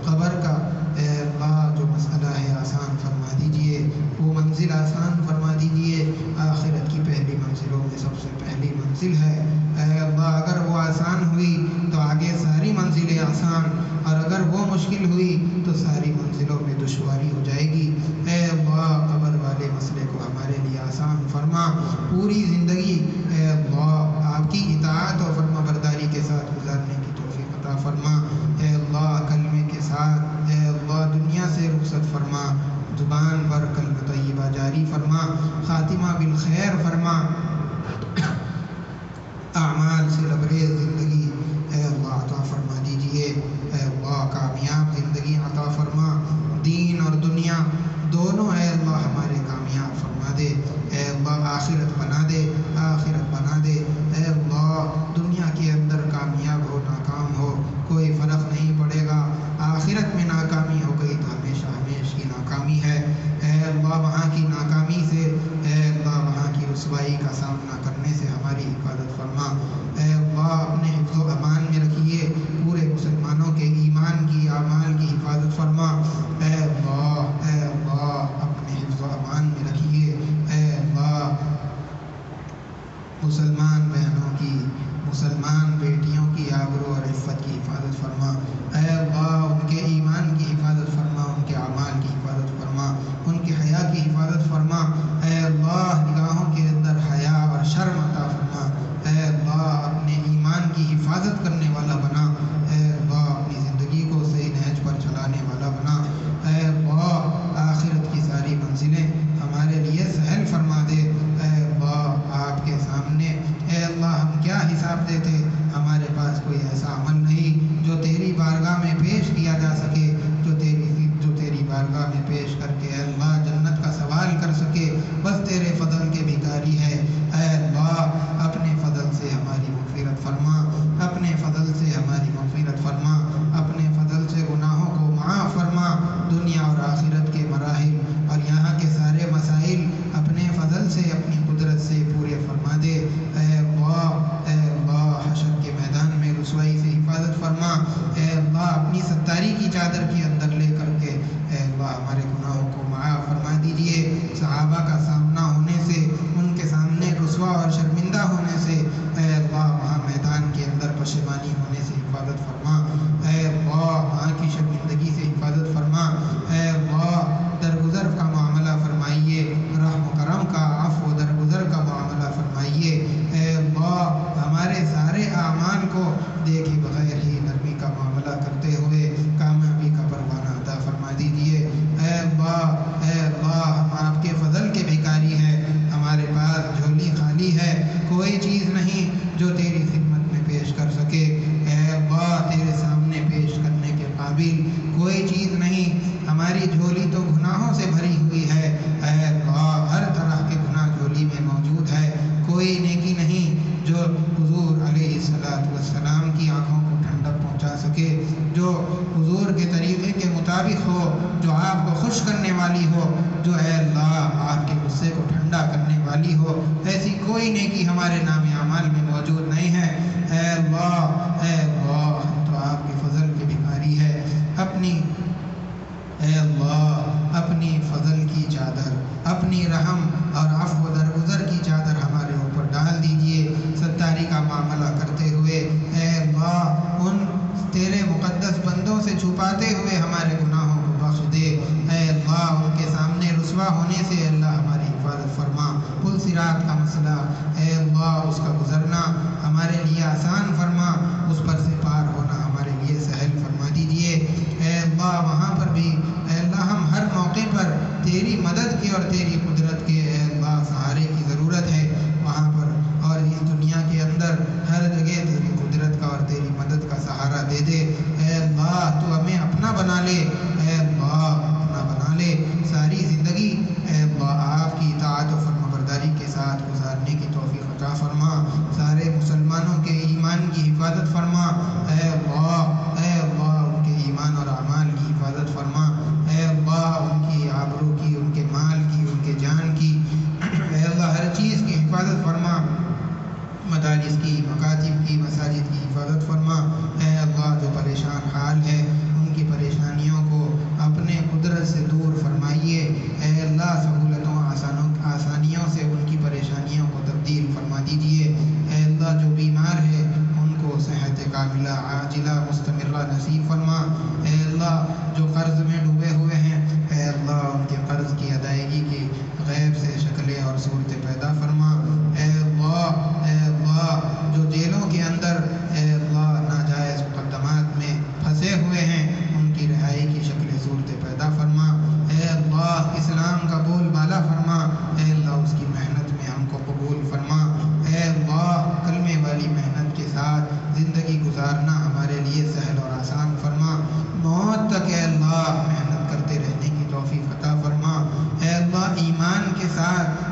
قبر کا اے اللہ جو مسئلہ ہے آسان فرما دیجیے. وہ منزل آسان فرما دیجیے. آخرت کی پہلی منزلوں میں سب سے پہلی منزل ہے. اے اللہ اگر وہ آسان ہوئی تو آگے ساری منزلیں آسان، اور اگر وہ مشکل ہوئی تو ساری منزلوں میں دشواری ہو جائے گی. اے اللہ قبر والے مسئلے کو ہمارے لیے آسان فرما. پوری زندگی اے اللہ آپ کی اطاعت اور فرما برداری کے ساتھ گزارنے کی توفیق عطا فرما. اے اللہ کلمے کے ساتھ اے اللہ دنیا سے رخصت فرما. زبان پر کلمہ طیبہ جاری فرما. خاتمہ بالخیر فرما. اعمال سے لبریز زندگی اے اللہ عطا فرما دیجیے. اے اللہ کامیاب زندگی عطا فرما. دین اور دنیا دونوں اے اللہ ہمارے کامیاب فرما دے، اے اللہ آخرت بنا دے، آخرت بنا دے، اے اللہ دنیا کے اندر کامیاب ہو ناکام ہو کوئی فرق نہیں پڑے گا، آخرت میں ناکامی ہو گئی تو ہمیشہ ہمیشہ کی ناکامی ہے، اے اللہ وہاں کی ناکامی سے، اے اللہ وہاں کی رسوائی کا سامنا کرنے سے ہماری حفاظت فرما، اے اللہ اپنے حفظ و امان میں رکھیے، پورے مسلمانوں کے ایمان کی اعمال کی حفاظت فرما، اے اللہ اپنے حفظ و امان میں رکھیے، اے اللہ مسلمان بہنوں کی، مسلمان بیٹیوں کی آبرو اور عفت کی حفاظت فرما، اے اللہ ان کے ایمان کی حفاظت فرما، ان کے اعمال کی حفاظت فرما، ان کے حیا کی حفاظت فرما، اے اللہ نگاہوں کے اندر حیا اور شرم عطا فرما، اے اللہ اپنے ایمان کی حفاظت کرنے والا بنا، اے اللہ اپنی زندگی کو صحیح نہج پر چلانے والا بنا، اے اللہ آخرت کی ساری منزلیں ہمارے لیے سہل فرما دے، اے اللہ آپ کے سامنے اے اللہ ہم کیا حساب دیتے، ہمارے پاس کوئی ایسا عمل نہیں جو تیری بارگاہ میں پیش کیا جا سکے، جو تیری بارگاہ میں پیش کر کے اے اللہ جنت کا سوال کر سکے، بس تیرے فضل کے بھکاری ہے، اے اللہ اپنے فضل سے ہماری مغفرت فرما، اپنے فضل سے ہماری مغفرت فرما، اپنے فضل سے گناہوں کو معاف فرما، دنیا اور آخرت کے مراحل اور یہاں کے سارے مسائل اپنے فضل سے اپنی قدرت سے پورے فرما دے، اے اللہ حشر کے میدان میں رسوائی سے حفاظت فرما، اے اللہ اپنی ستاری کی چادر کے اندر لے کر کے اے اللہ ہمارے گناہوں کو معاف فرما دیجیے، صحابہ کا سامنا ہونے سے، ان کے سامنے رسوا اور شرمندہ ہونے سے، اے اللہ وہاں میدان کے اندر پشیمانی ہونے سے حفاظت فرما، اے اللہ وہاں کی شرمندگی سے حفاظت فرما، اے اللہ درگزر کا معاملہ فرمائیے، رحم و کرم کا، عفو و درگزر کا معاملہ فرمائیے، اے اللہ ہمارے سارے اعمال کو دیکھے بغیر ہی نرمی کا معاملہ کرتے ہوئے کامیابی کا پروانہ عطا فرما دیجیے، اے اللہ ہم آپ کے فضل کے بھکاری ہیں، ہمارے پاس جھولی خالی ہے، کوئی چیز نہیں جو تیری خدمت میں پیش کر سکے، اے اللہ تیرے سامنے پیش کرنے کے قابل کوئی چیز نہیں، ہماری جھولی تو گناہوں سے بھری ہوئی ہے، اے اللہ ہر طرح کے گناہ جھولی میں موجود ہے، کوئی نیکی نہیں جو حضور علیہ السلام کی آنکھوں کو ٹھنڈک پہنچا سکے، جو حضور کے طریقے کے مطابق ہو، جو آپ کو خوش کرنے والی ہو، جو اے اللہ آپ کے غصے کو ٹھنڈا کرنے والی ہو، ایسی کوئی نیکی ہمارے نام اعمال میں موجود نہیں ہے، اے اللہ ہم تو آپ کے فضل کے بھکاری ہے، اے اللہ اپنی فضل کی چادر، اپنی رحم اور عفو و درگزر کی چادر ہمارے اوپر ڈال دیجئے، ستاری کا معاملہ کرتے ہوئے اے اللہ ان تیرے مقدس بندوں سے چھپاتے ہوئے ہمارے گناہوں کو بخش دے، اے اللہ ان کے سامنے رسوا ہونے سے اللہ ہماری حفاظت فرما، پل صراط کا مسئلہ اے اللہ اس کا گزرنا ہمارے لیے آسان فرما، اس پر سے پار ہونا ہمارے لیے سہل فرما دیجئے، اے اللہ وہاں پر بھی اے اللہ ہم ہر موقع پر تیری مدد کے اور تیری قدرت کے اے اللہ سہارے کی ضرورت ہے وہاں پر، اور اس دنیا کے اندر ہر جگہ تیری قدرت کا اور تیری مدد کا سہارا دے دے، اے اللہ تو ہمیں اپنا بنا لے، اے اللہ اپنا بنا لے، ساری زندگی اے اللہ آپ کی اطاعت و فرمانبرداری کے ساتھ گزارنے کی توفیق عطا فرما، سارے مسلمانوں کے ایمان کی حفاظت فرما، اے اللہ ان کے ایمان اور اعمال کی حفاظت فرما، اے اللہ ان کی آبرو کی، ان کے مال کی، ان کے جان کی، اے اللہ ہر چیز کی حفاظت فرما، مدارس کی، مکاتب کی، مساجد کی حفاظت فرما، اے اللہ جو پریشان حال ہے ان کی پریشانیوں کو اپنے قدرت سے دور فرمائیے، اے اللہ سہولتوں آسانیوں سے ان کی پریشانیوں کو تبدیل فرما دیجیے، اے اللہ جو بیمار ہے ان کو صحت کاملہ عاجلہ مستمرہ نصیب فرما، اے اللہ جو قرض میں ڈوبے ہوئے ہیں اے اللہ ان کے قرض کی ادائیگی کی غیب سے شکلیں اور صورتیں پیدا فرما، اے اللہ جو جیلوں کے اندر اے اللہ ناجائز مقدمات میں پھنسے ہوئے ہیں ان کی رہائی کی شکلیں صورتیں پیدا فرما، اے اللہ اسلام کا بول بالا فرما، اے اللہ اس کی محنت میں ہم کو قبول فرما، اے اللہ کلمے والی محنت کے ساتھ زندگی گزارنا ہمارے لیے سہل اور آسان فرما، موت تک اے اللہ محنت کرتے رہنے کی توفیق عطا فرما،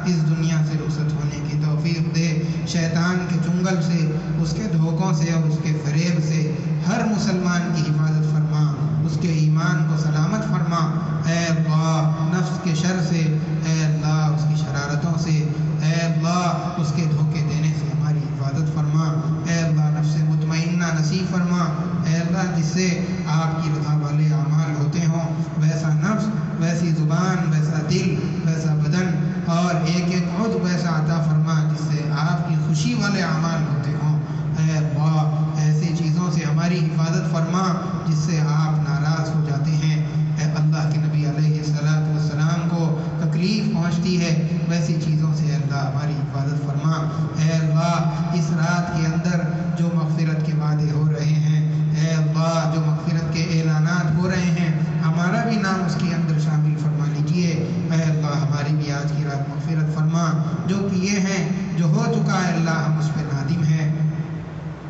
اس دنیا سے رخصت ہونے کی توفیق دے، شیطان کے چنگل سے، اس کے دھوکوں سے اور اس کے فریب سے ہر مسلمان کی حفاظت فرما، اس کے ایمان کو سلامت فرما۔ اے اللہ نفس کے شر سے، اے اللہ اس کی شرارتوں سے، اے اللہ اس کے دھوکے دینے سے ہماری حفاظت فرما۔ اے اللہ نفس مطمئنہ نصیب فرما، اے اللہ جس سے آپ کی رضا والے اعمال ہوتے ہوں، ویسا نفس، ویسی زبان، ویسا دل، ویسا بدن اور ایک ایک عضو ویسا عطا فرما جس سے آپ کی خوشی والے اعمال ہوتے ہوں۔ اے اللہ ایسی چیزوں سے ہماری حفاظت فرما جس سے آپ ناراض ہو جاتے ہیں۔ اے اللہ کے نبی علیہ السلام کو تکلیف پہنچتی ہے، ویسی چیزوں سے اللہ ہماری حفاظت فرما۔ اے اللہ اس رات کے اندر جو مغفرت کے وعدے ہو رہے ہیں، اے اللہ جو مغفرت کے اعلانات ہو رہے ہیں، ہمارا بھی نام اس کے اندر شامل فرما لیجئے۔ اے اللہ ہماری بھی آج کی رات مغفرت فرما، جو کیے ہیں، جو ہو چکا ہے اللہ ہم اس پہ نادم ہیں،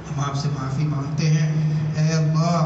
ہم آپ سے معافی مانگتے ہیں۔ اے اللہ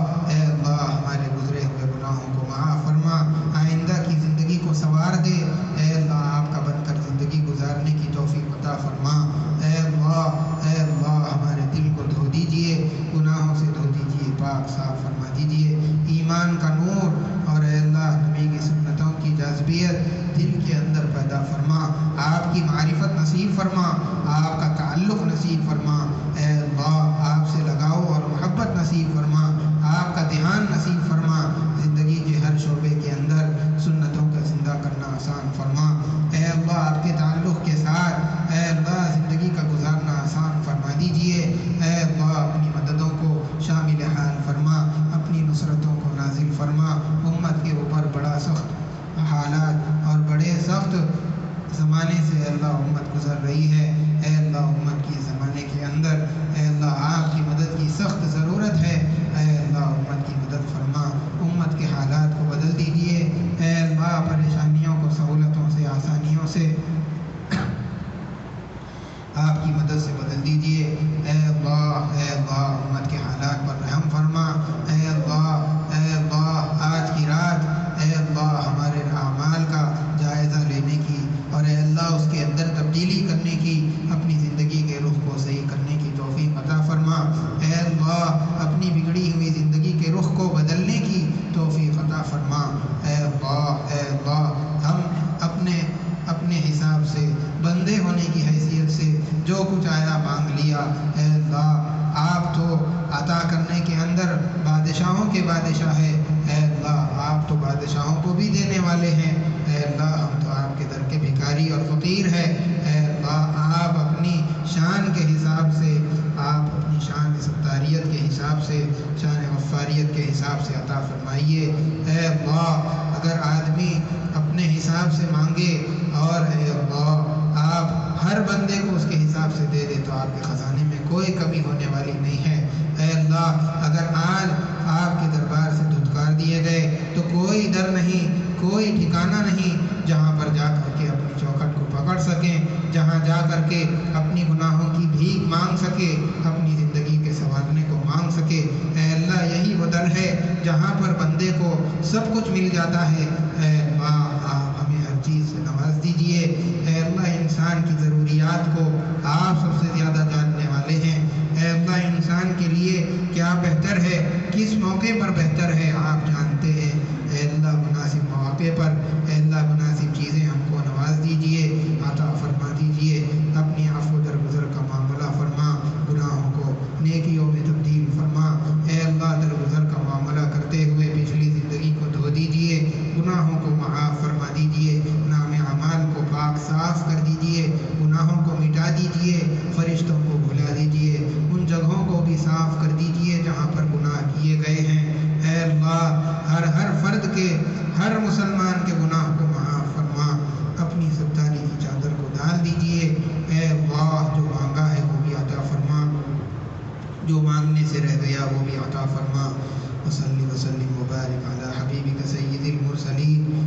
ہمارے گزرے ہوئے گناہوں کو معاف فرما، آئندہ کی زندگی کو سنوار دے۔ اے اللہ آپ کا بن کر زندگی گزارنے کی توفیق عطا فرما۔ اے اللہ ہمارے دل کو دھو دیجئے، گناہوں سے دھو دیجئے، پاک صاف فرما دیجئے، ایمان کا نور اور اے اللہ نبی کی سنتوں کی جاذبیت دل کے اندر پیدا فرما، آپ کی معرفت نصیب فرما، آپ کا تعلق نصیب فرما۔ اے اللہ آپ سے لگاؤ اور محبت نصیب فرما، آپ کا دھیان نصیب فرما، زندگی کے ہر شعبے کے اندر سنتوں کا زندہ کرنا آسان فرما۔ اے اللہ آپ کے تعلق کے ساتھ اے اللہ زندگی کا گزارنا آسان فرما دیجئے۔ اے اللہ اپنی مددوں کو شامل حال فرما، اپنی نصرتوں کو نازل فرما۔ امت کے اوپر بڑا سخت حالات اور بڑے سخت زمانے سے اے اللہ امت گزر رہی ہے۔ اے اللہ امت کی زمانے کے اندر اے اللہ آپ کی مدد کی سخت ضرورت ہے۔ اے اللہ امت کی مدد فرما، امت کے حالات کو بدل دیجئے۔ اے اللہ پریشانیوں کو سہولتوں سے، آسانیوں سے آپ کی مدد سے بدل دیجئے۔ اے اللہ امت کے حالات پر رحم فرما۔ اے اللہ آج کی رات اے اللہ ہمارے اعمال کا جائزہ لینے کی اور اے اللہ اس کے اندر تبدیلی کرنے کی، اپنی زندگی کے رخ کو صحیح کرنے کی توفیق عطا فرما۔ اے اللہ اپنی بگڑی ہوئی زندگی کے رخ کو بدلنے کی توفیق عطا فرما۔ اے اللہ ہم اپنے حساب سے، بندے ہونے کی حیثیت سے جو کچھ آیا مانگ لیا۔ اے اللہ آپ تو عطا کرنے کے اندر بادشاہوں کے بادشاہ ہے۔ اے اللہ آپ تو بادشاہوں کو بھی دینے والے ہیں۔ اے اللہ ہم تو آپ کے در کے بھکاری اور فقیر ہیں۔ اے اللہ آپ اپنی شان کے حساب سے، آپ اپنی شان ستاریت کے حساب سے، شان غفاریت کے حساب سے عطا فرمائیے۔ اے اللہ اگر آدمی اپنے حساب سے مانگے اور اے اللہ آپ ہر بندے کو اس کے حساب سے دے دے تو آپ کے خزانے میں کوئی کمی ہونے والی نہیں ہے۔ اے اللہ اگر آج آپ کے دربار سے دھتکار دیے گئے تو کوئی در نہیں، کوئی ٹھکانہ نہیں جہاں پر جا کر کے اپنی چوکھٹ کو پکڑ سکیں، جہاں جا کر کے اپنی گناہوں کی بھیک مانگ سکے، اپنی زندگی کے سنوارنے کو مانگ سکے۔ اے اللہ یہی وہ در ہے جہاں پر بندے کو سب کچھ مل جاتا ہے۔ اے اللہ آپ ہمیں ہر چیز سے نواز دیجئے۔ اے اللہ انسان کی ضروریات کو آپ سب سے زیادہ جاننے والے ہیں۔ اے اللہ انسان کے لیے کیا بہتر ہے، کس موقع پر بہتر ہے آپ جانتے ہیں۔ اے اللہ مناسب مواقع پر اے اللہ مناسب چیزیں ہم کو نواز دیجئے، عطا فرما دیجئے۔ اپنی عفو درگزر کا معاملہ فرما، گناہوں کو نیکیوں میں تبدیل فرما۔ اے اللہ درگزر کا معاملہ کرتے ہوئے پچھلی زندگی کو دھو دیجئے، گناہوں کو معاف فرما دیجئے، نام اعمال کو پاک صاف کر دیجئے، گناہوں کو مٹا دیجئے، فرشتوں کو بھلا دیجئے، ان جگہوں کو بھی صاف کر دیجئے جہاں پر گناہ کیے گئے ہیں۔ اے اللہ ہر فرد کے، ہر مسلمان کے گناہ کو معاف فرما، اپنی ستاری کی چادر کو ڈال دیجئے۔ اے اللہ جو مانگا ہے وہ بھی عطا فرما، جو مانگنے سے رہ گیا وہ بھی عطا فرما۔ وصلی وسلم وبارک علی حبیبک سید المرسلین